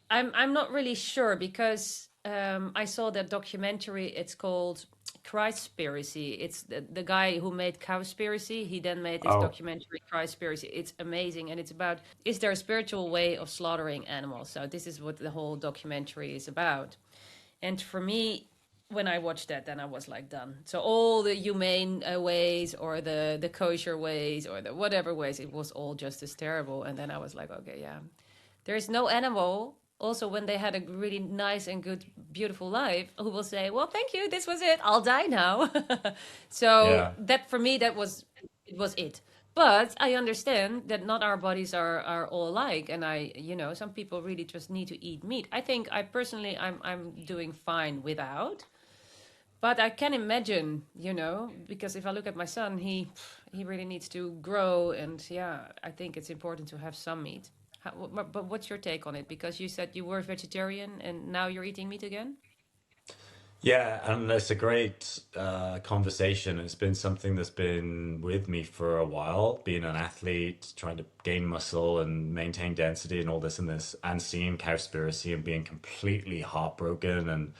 I'm not really sure, because I saw that documentary. It's called Cryspiracy. It's the guy who made Cowspiracy. He then made this Oh, documentary Cryspiracy. It's amazing, and it's about, is there a spiritual way of slaughtering animals? So this is what the whole documentary is about. And for me, when I watched that, then I was like done. So all the humane ways, or the kosher ways, or the whatever ways, it was all just as terrible. And then I was like, okay, yeah, there is no animal, also when they had a really nice and good, beautiful life, who will say, well, thank you, this was it, I'll die now. So yeah. that for me, it was it. But I understand that not our bodies are all alike, and some people really just need to eat meat. I think I personally, I'm doing fine without. But I can imagine, because if I look at my son, he really needs to grow, and yeah, I think it's important to have some meat. But what's your take on it? Because you said you were vegetarian and now you're eating meat again. Yeah, and it's a great conversation. It's been something that's been with me for a while, being an athlete, trying to gain muscle and maintain density and all this and this, and seeing Cowspiracy and being completely heartbroken and,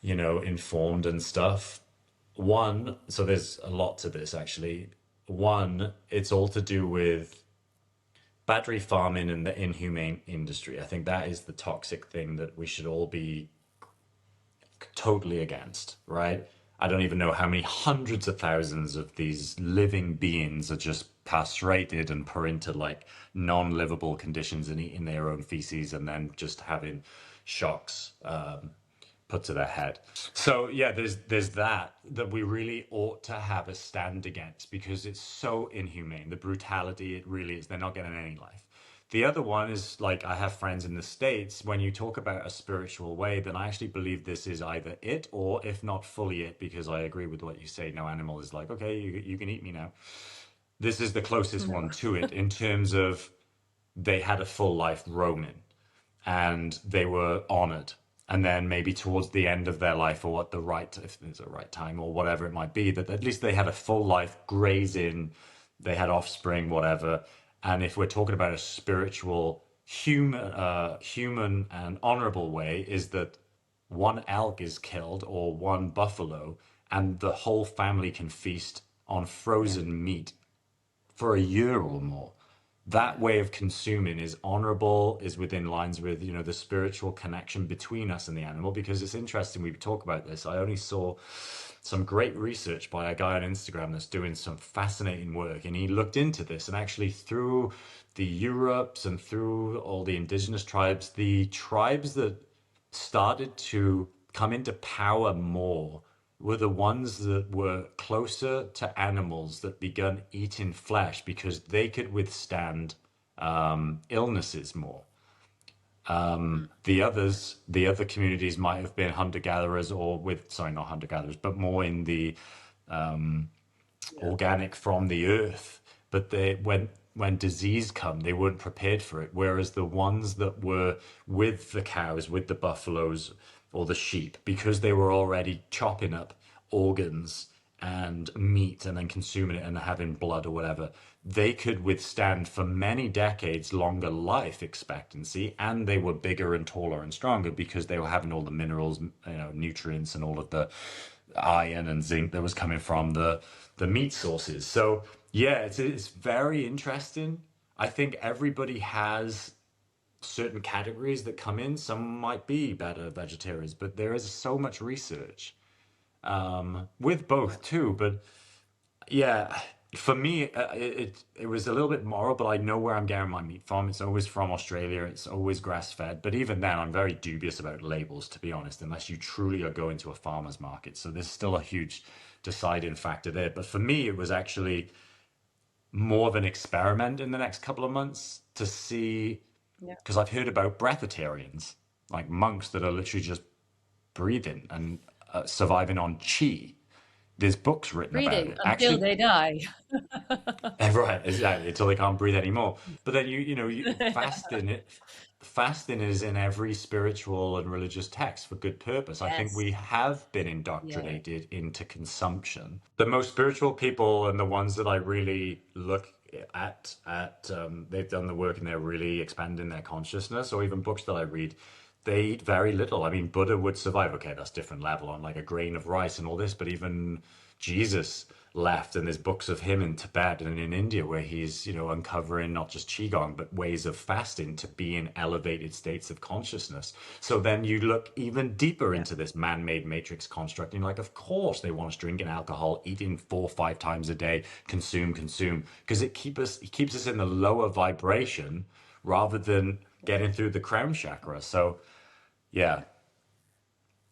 informed and stuff. One, so there's a lot to this actually. One, it's all to do with battery farming and the inhumane industry. I think that is the toxic thing that we should all be totally against, right? I don't even know how many hundreds of thousands of these living beings are just castrated and put into like non-livable conditions and eating their own feces and then just having shocks put to their head. So yeah, there's that we really ought to have a stand against, because it's so inhumane. The brutality, it really is. They're not getting any life. The other one is like, I have friends in the States, when you talk about a spiritual way, then I actually believe this is either it, or if not fully it, because I agree with what you say. No animal is like, okay, you can eat me now. This is the closest No. one to it, in terms of they had a full life roaming and they were honored. And then maybe towards the end of their life, or at the right, if there's a right time or whatever it might be, that at least they had a full life grazing, they had offspring, whatever. And if we're talking about a spiritual, human and honorable way, is that one elk is killed or one buffalo, and the whole family can feast on Yeah. frozen meat for a year or more. That Yeah. way of consuming is honorable, is within lines with, the spiritual connection between us and the animal. Because it's interesting, we talk about this. I only saw some great research by a guy on Instagram that's doing some fascinating work, and he looked into this, and actually through the Europes and through all the indigenous tribes, the tribes that started to come into power more were the ones that were closer to animals, that began eating flesh because they could withstand illnesses more. The other communities might have been hunter gatherers, or with, sorry, not hunter gatherers, but more in the Yeah. organic from the earth. But when disease come, they weren't prepared for it. Whereas the ones that were with the cows, with the buffaloes or the sheep, because they were already chopping up organs and meat and then consuming it and having blood or whatever, they could withstand for many decades longer life expectancy, and they were bigger and taller and stronger because they were having all the minerals, nutrients, and all of the iron and zinc that was coming from the meat sources. So yeah, it's very interesting. I think everybody has certain categories that come in. Some might be better vegetarians, but there is so much research with both too. But yeah, for me, it was a little bit moral, but I know where I'm getting my meat from. It's always from Australia. It's always grass fed. But even then, I'm very dubious about labels, to be honest, unless you truly are going to a farmer's market. So there's still a huge deciding factor there. But for me, it was actually more of an experiment in the next couple of months to see, Yeah. because I've heard about breatharians, like monks that are literally just breathing and surviving on chi. There's books written about Breathing it. until Actually, they die. right, exactly, until they can't breathe anymore. But then fasting is in every spiritual and religious text for good purpose. I think we Yes. have been Yeah. indoctrinated into consumption. The most spiritual people and the ones that I really look at, they've done the work and they're really expanding their consciousness, or even books that I read, they eat very little. I mean, Buddha would survive. Okay, that's different level on like a grain of rice and all this, but even Jesus left, and there's books of him in Tibet and in India where he's, uncovering not just qigong but ways of fasting to be in elevated states of consciousness. So then you look even deeper Yeah. into this man-made matrix construct, and you're like, of course they want us drinking alcohol, eating 4 or 5 times a day, consume, because it keeps us in the lower vibration rather than getting through the crown chakra. So yeah,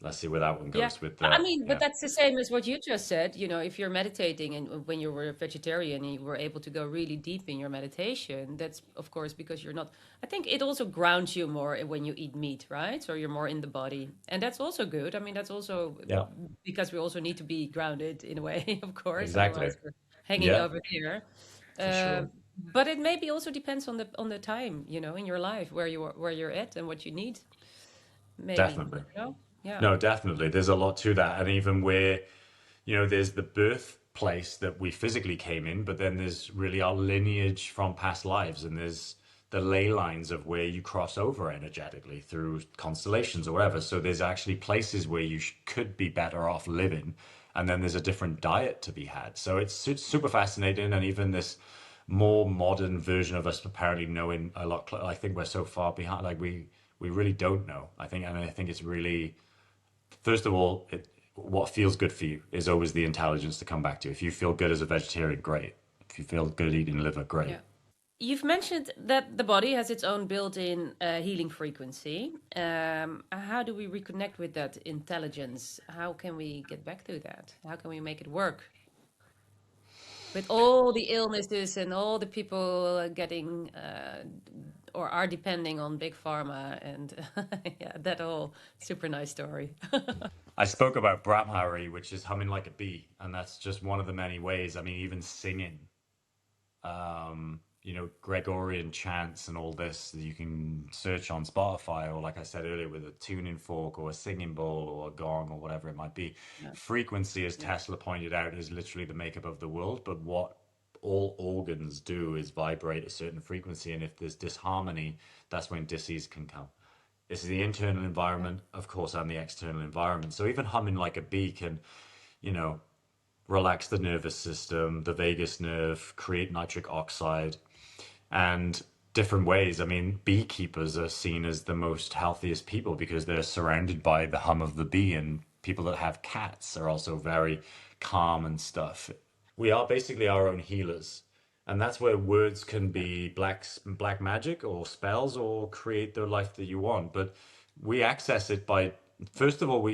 let's see where that one Yeah. goes with I the mean, but yeah. that's the same as what you just said. If you're meditating and when you were a vegetarian and you were able to go really deep in your meditation, that's of course because you're not. I think it also grounds you more when you eat meat, right? So you're more in the body. And that's also good. I mean, that's also Yeah, because we also need to be grounded in a way, of course. exactly. Otherwise, we're hanging Yeah, over here. for sure. But it maybe also depends on the time, in your life where you're at and what you need, maybe. Definitely. Yeah. No, definitely. There's a lot to that. And even where, there's the birthplace that we physically came in, but then there's really our lineage from past lives. And there's the ley lines of where you cross over energetically through constellations or whatever. So there's actually places where you could be better off living. And then there's a different diet to be had. So it's super fascinating. And even this more modern version of us apparently knowing a lot. I think we're so far behind. Like we really don't know. I think it's really, first of all, what feels good for you is always the intelligence to come back to. If you feel good as a vegetarian, great. If you feel good eating liver, great. Yeah. You've mentioned that the body has its own built-in healing frequency. How do we reconnect with that intelligence? How can we get back to that? How can we make it work? With all the illnesses and all the people getting or are depending on big pharma and yeah, that whole super nice story. I spoke about Brahmari, which is humming like a bee, and that's just one of the many ways. I mean, even singing, Gregorian chants and all this that you can search on Spotify, or like I said earlier, with a tuning fork or a singing bowl or a gong or whatever it might be. Yeah. Frequency, as Yeah. Tesla pointed out, is literally the makeup of the world, but what all organs do is vibrate a certain frequency, and if there's disharmony, that's when disease can come. This is the internal environment, of course, and the external environment. So even humming like a bee can, you know, relax the nervous system, the vagus nerve, create nitric oxide, and different ways. I mean, beekeepers are seen as the most healthiest people because they're surrounded by the hum of the bee, and people that have cats are also very calm and stuff. We are basically our own healers. And that's where words can be black magic or spells or create the life that you want. But we access it by, first of all,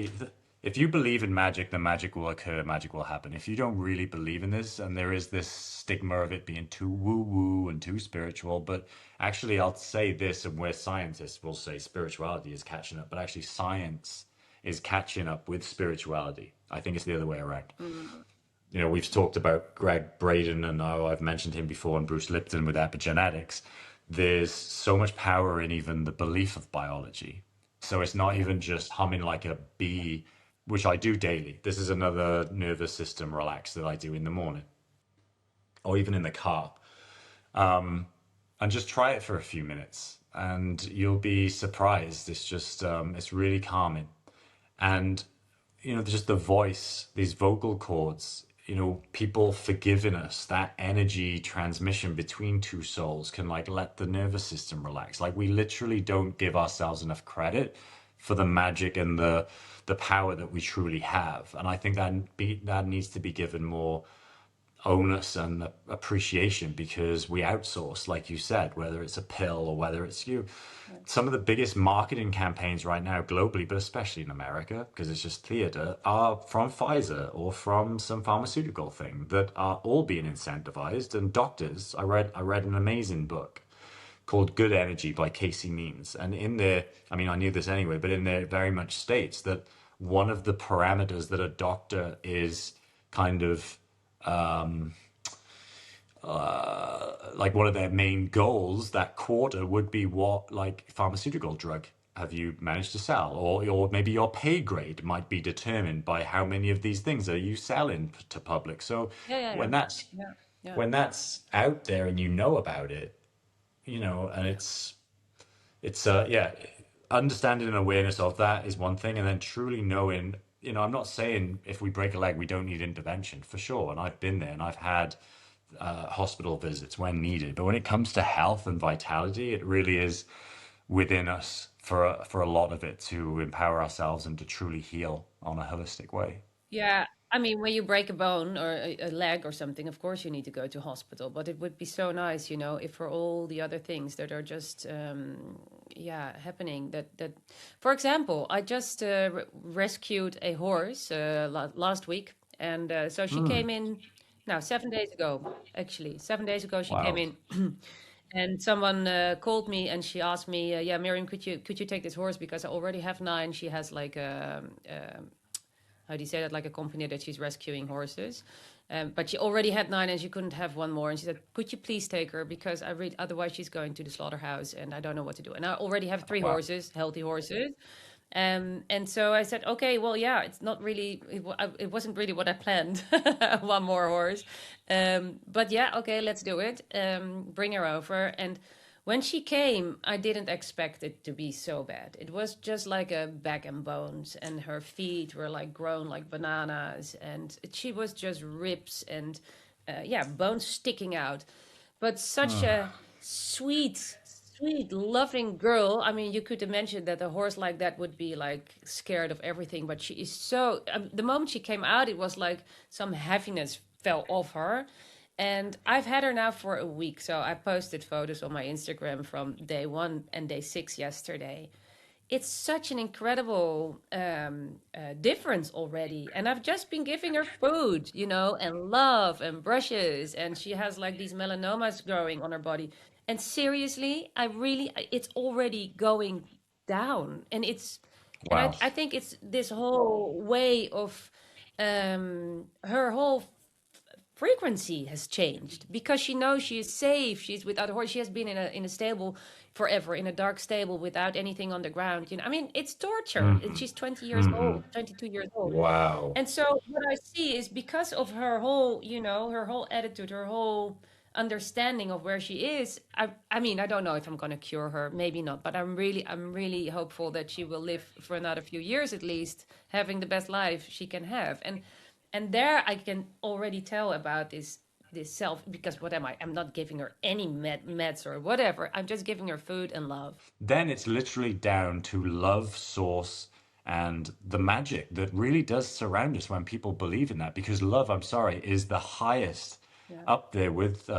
if you believe in magic, then magic will occur, magic will happen. If you don't really believe in this, and there is this stigma of it being too woo-woo and too spiritual, but actually I'll say this, and where scientists will say spirituality is catching up, but actually science is catching up with spirituality. I think it's the other way around. We've talked about Greg Braden, and I've mentioned him before, and Bruce Lipton with epigenetics. There's so much power in even the belief of biology. So it's not even just humming like a bee, which I do daily. This is another nervous system relax that I do in the morning or even in the car. And just try it for a few minutes and you'll be surprised. It's really calming. And just the voice, these vocal cords, you know, people forgiving us, that energy transmission between two souls can like let the nervous system relax. Like we literally don't give ourselves enough credit for the magic and the power that we truly have. And I think that needs to be given more onus and appreciation, because we outsource, like you said, whether it's a pill or whether it's you. Some of the biggest marketing campaigns right now globally, but especially in America, because it's just theater, are from Pfizer or from some pharmaceutical thing that are all being incentivized. And doctors, I read an amazing book called Good Energy by Casey Means. And in there, I mean, I knew this anyway, but in there it very much states that one of the parameters that a doctor is kind of like one of their main goals that quarter would be what like pharmaceutical drug have you managed to sell, or maybe your pay grade might be determined by how many of these things are you selling to public. So Yeah, yeah, when yeah. that's Yeah, yeah. when that's out there and you know about it, you know, and it's yeah, understanding and awareness of that is one thing, and then truly knowing, you know, I'm not saying if we break a leg we don't need intervention, for sure, and I've been there and I've had hospital visits when needed, but when it comes to health and vitality, it really is within us for a lot of it to empower ourselves and to truly heal on a holistic way. Yeah, I mean, when you break a bone or a leg or something, of course you need to go to hospital. But it would be so nice, you know, if for all the other things that are just, yeah, happening. For example, I just rescued a horse last week, and so she came in now 7 days ago. Actually, 7 days ago she came Wow. in. And someone called me and she asked me, "Yeah, Miriam, could you take this horse because I already have nine." She has like a how do you say that, like a company that she's rescuing horses, but she already had nine and she couldn't have one more, and she said, "Could you please take her, because I read otherwise she's going to the slaughterhouse and I don't know what to do, and I already have three Wow. horses, healthy horses." And so I said, "Okay, well, yeah, it's not really it wasn't really what I planned, one more horse, but yeah, okay, let's do it. Bring her over." And when she came, I didn't expect it to be so bad. It was just like a back and bones, and her feet were like grown like bananas, and she was just ribs and yeah, bones sticking out. But such a sweet, sweet, loving girl. I mean, you could imagine that a horse like that would be like scared of everything, but she is so. The moment she came out, it was like some heaviness fell off her. And I've had her now for a week. So I posted photos on my Instagram from day one and day six yesterday. It's such an incredible difference already. And I've just been giving her food, you know, and love and brushes. And she has like these melanomas growing on her body. And seriously, it's already going down. And Wow. I think it's this whole way of her whole frequency has changed because she knows she is safe. She's without a horse. She has been in a stable forever, in a dark stable without anything on the ground. You know, I mean, it's torture. And Hmm. she's 20 years Hmm. old, 22 years old. Wow. And so what I see is because of her whole, you know, her whole attitude, her whole understanding of where she is. I mean, I don't know if I'm going to cure her, maybe not, but I'm really hopeful that she will live for another few years at least, having the best life she can have. And there I can already tell about this self, because what am I? I'm not giving her any meds or whatever. I'm just giving her food and love. Then it's literally down to love source and the magic that really does surround us when people believe in that, because love, I'm sorry, is the highest Yeah. up there with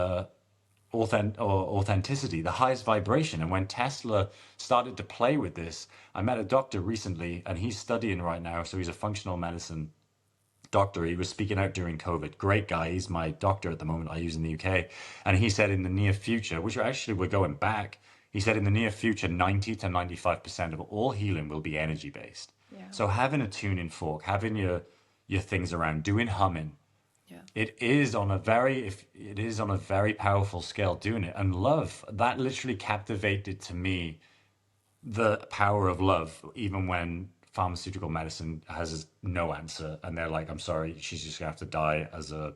authenticity, the highest vibration. And when Tesla started to play with this, I met a doctor recently and he's studying right now, so he's a functional medicine doctor. He was speaking out during COVID. Great guy. He's my doctor at the moment I use in the UK. And he said in the near future, which actually we're going back, he said in the near future, 90 to 95% of all healing will be energy based. Yeah. So having a tuning fork, having your things around, doing humming, Yeah. it is on a very powerful scale doing it. And love, that literally captivated to me the power of love, even when pharmaceutical medicine has no answer and they're like, I'm sorry, she's just gonna have to die as a,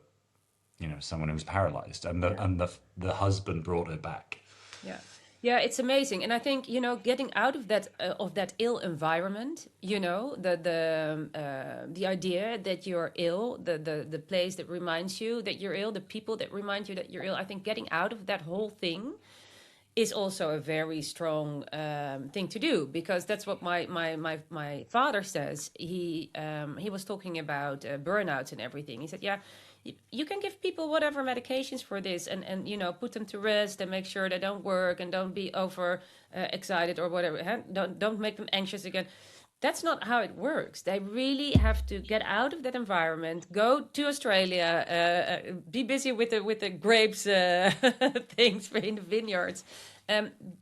you know, someone who's paralyzed. And Yeah. the husband brought her back. Yeah. Yeah, it's amazing, and I think getting out of that ill environment, the idea that you're ill, the place that reminds you that you're ill, the people that remind you that you're ill. I think getting out of that whole thing is also a very strong thing to do, because that's what my father says. He was talking about burnouts and everything. He said, yeah, you can give people whatever medications for this, and put them to rest and make sure they don't work and don't be over excited or whatever. Don't make them anxious again. That's not how it works. They really have to get out of that environment, go to Australia, be busy with the grapes things in the vineyards.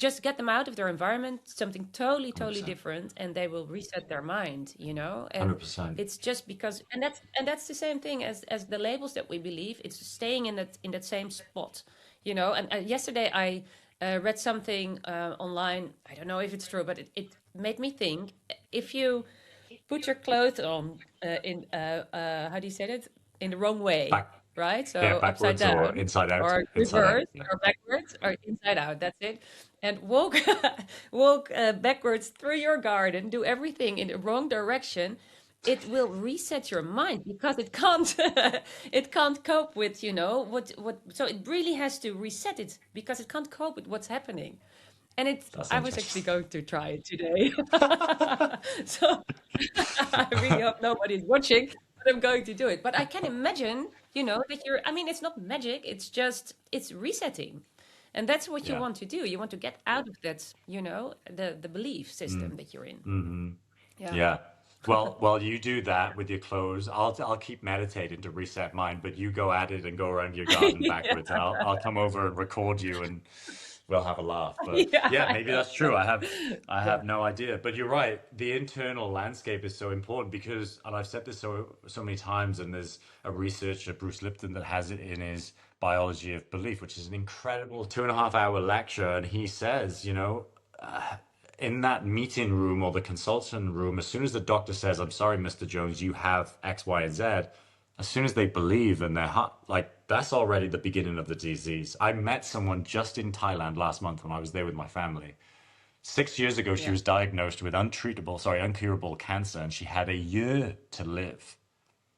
Just get them out of their environment, something totally 100%. different, and they will reset their mind. And 100%. it's just because, and that's the same thing as the labels that we believe. It's staying in that same spot. And yesterday I read something online. I don't know if it's true, but it made me think. If you put your clothes on in how do you say it, in the wrong way, right? So Yeah, upside backwards down, or inside out. or Inside out. reverse, Yeah. or backwards, or inside out. That's it. And walk backwards through your garden. Do everything in the wrong direction. It will reset your mind, because it can't it can't cope with what. So it really has to reset it, because it can't cope with what's happening. And That's I was interesting. actually going to try it today. So I really hope nobody's watching, but I'm going to do it. But I can imagine, that I mean, it's not magic, it's resetting. And that's what you Yeah. want to do. You want to get out of that, the belief system that you're in. Yeah. Yeah. Well, while you do that with your clothes, I'll keep meditating to reset mine, but you go at it and go around your garden backwards, and I'll come over and record you, and we'll have a laugh. But Yeah, yeah, I maybe know. that's true. I Yeah. have no idea. But you're right. The internal landscape is so important because, and I've said this so many times, and there's a researcher, Bruce Lipton, that has it in his Biology of Belief, which is an incredible 2.5 hour lecture, and he says, in that meeting room or the consultant room, as soon as the doctor says, "I'm sorry, Mr. Jones, you have X, Y, and Z," as soon as they believe in their heart, like that's already the beginning of the disease. I met someone just in Thailand last month when I was there with my family. 6 years ago, she Yeah. was diagnosed with uncurable cancer, and she had a year to live.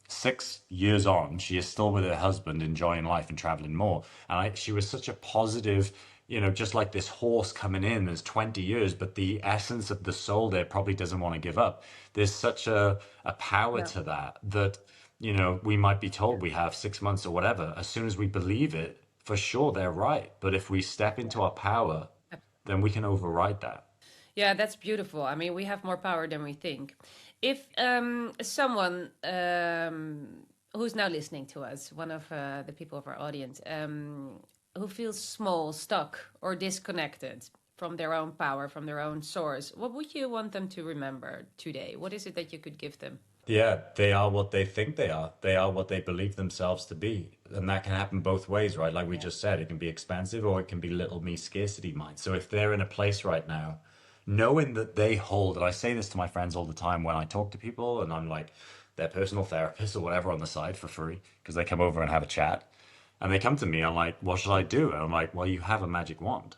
6 years on, she is still with her husband, enjoying life and traveling more. And she was such a positive, just like this horse coming in. There's 20 years, but the essence of the soul there probably doesn't want to give up. There's such a power Yeah. to that, we might be told we have 6 months or whatever. As soon as we believe it, for sure, they're right. But if we step into our power, then we can override that. Yeah, that's beautiful. I mean, we have more power than we think. If someone who's now listening to us, one of the people of our audience, who feels small, stuck, or disconnected from their own power, from their own source, what would you want them to remember today? What is it that you could give them? Yeah, they are what they think they are. They are what they believe themselves to be. And that can happen both ways, right? Like we just said, it can be expansive or it can be little me scarcity mind. So if they're in a place right now, knowing that they hold, and I say this to my friends all the time when I talk to people and I'm like their personal therapist or whatever on the side for free, because they come over and have a chat and they come to me, I'm like, what should I do? And I'm like, well, you have a magic wand.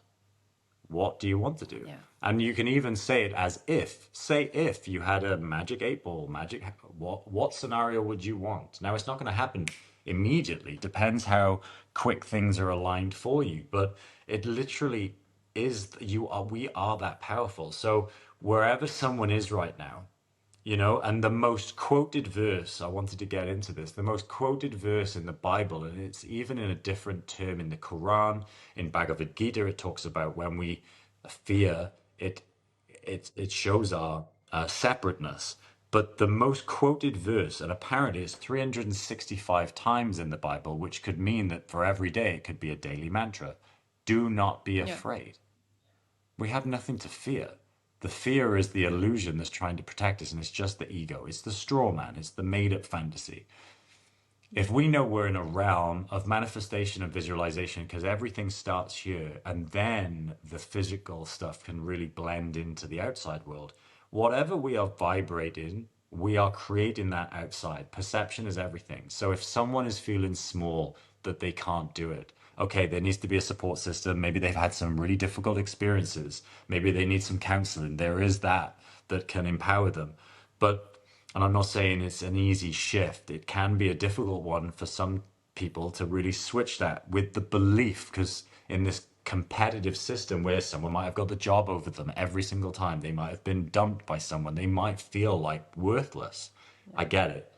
What do you want to do? Yeah. And you can even say it as if. Say if you had a magic 8 ball, what scenario would you want? Now it's not going to happen immediately. Depends how quick things are aligned for you, but it literally is we are that powerful. So wherever someone is right now, and the most quoted verse, I wanted to get into this, the most quoted verse in the Bible, and it's even in a different term in the Quran, in Bhagavad Gita, it talks about when we fear, it shows our separateness. But the most quoted verse, and apparently it's 365 times in the Bible, which could mean that for every day it could be a daily mantra. Do not be Yeah. afraid. We have nothing to fear. The fear is the illusion that's trying to protect us, and it's just the ego. It's the straw man. It's the made-up fantasy. If we know we're in a realm of manifestation and visualization, because everything starts here, and then the physical stuff can really blend into the outside world, whatever we are vibrating, we are creating that outside. Perception is everything. So if someone is feeling small, that they can't do it, okay, there needs to be a support system. Maybe they've had some really difficult experiences. Maybe they need some counseling. There is that can empower them. But, and I'm not saying it's an easy shift. It can be a difficult one for some people to really switch that with the belief, because in this competitive system where someone might have got the job over them every single time, they might have been dumped by someone, they might feel like worthless. I get it.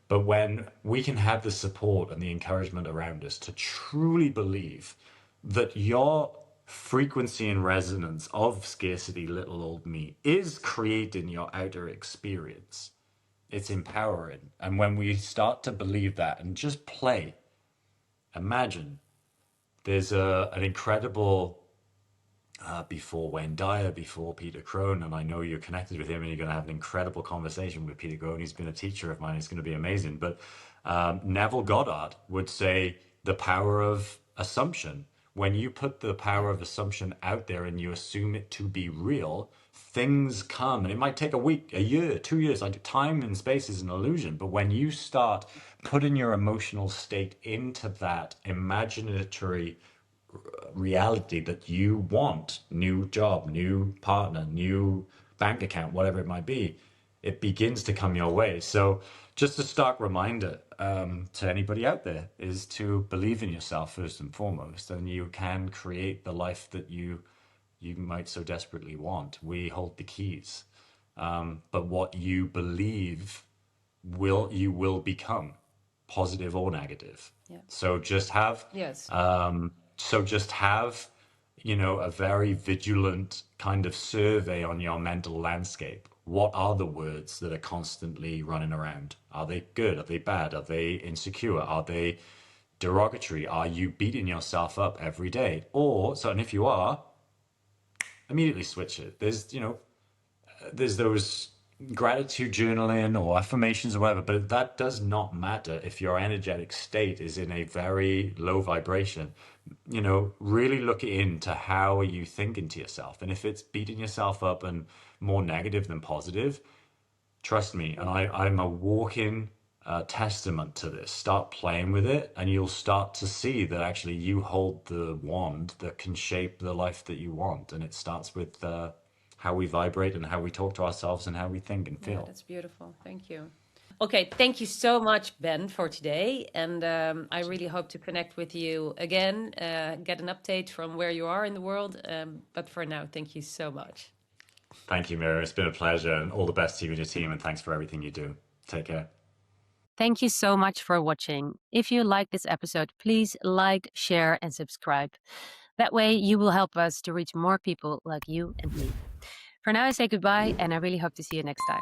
But when we can have the support and the encouragement around us to truly believe that your frequency and resonance of scarcity, little old me, is creating your outer experience, it's empowering. And when we start to believe that and just play, imagine there's an incredible, before Wayne Dyer, before Peter Crone, and I know you're connected with him and you're going to have an incredible conversation with Peter Crone. He's been a teacher of mine. It's going to be amazing. But Neville Goddard would say the power of assumption. When you put the power of assumption out there and you assume it to be real, things come. And it might take a week, a year, 2 years. Like, time and space is an illusion. But when you start putting your emotional state into that imaginatory reality that you want, new job, new partner, new bank account, whatever it might be, it begins to come your way. So just a stark reminder to anybody out there is to believe in yourself first and foremost, and you can create the life that you might so desperately want. We hold the keys, but what you believe you will become, positive or negative. Yeah. So just have Yes. just have, a very vigilant kind of survey on your mental landscape. What are the words that are constantly running around? Are they good? Are they bad? Are they insecure? Are they derogatory? Are you beating yourself up every day? And if you are, immediately switch it. There's those gratitude journaling or affirmations or whatever, but that does not matter if your energetic state is in a very low vibration. Really look into how are you thinking to yourself. And if it's beating yourself up and more negative than positive, trust me, and I'm a walking testament to this. Start playing with it and you'll start to see that actually you hold the wand that can shape the life that you want. And it starts with how we vibrate and how we talk to ourselves and how we think and feel. Yeah, that's beautiful. Thank you. Okay, thank you so much, Ben, for today. And I really hope to connect with you again, get an update from where you are in the world. But for now, thank you so much. Thank you, Mirjam. It's been a pleasure, and all the best to you and your team, and thanks for everything you do. Take care. Thank you so much for watching. If you like this episode, please like, share, and subscribe. That way you will help us to reach more people like you and me. For now, I say goodbye, and I really hope to see you next time.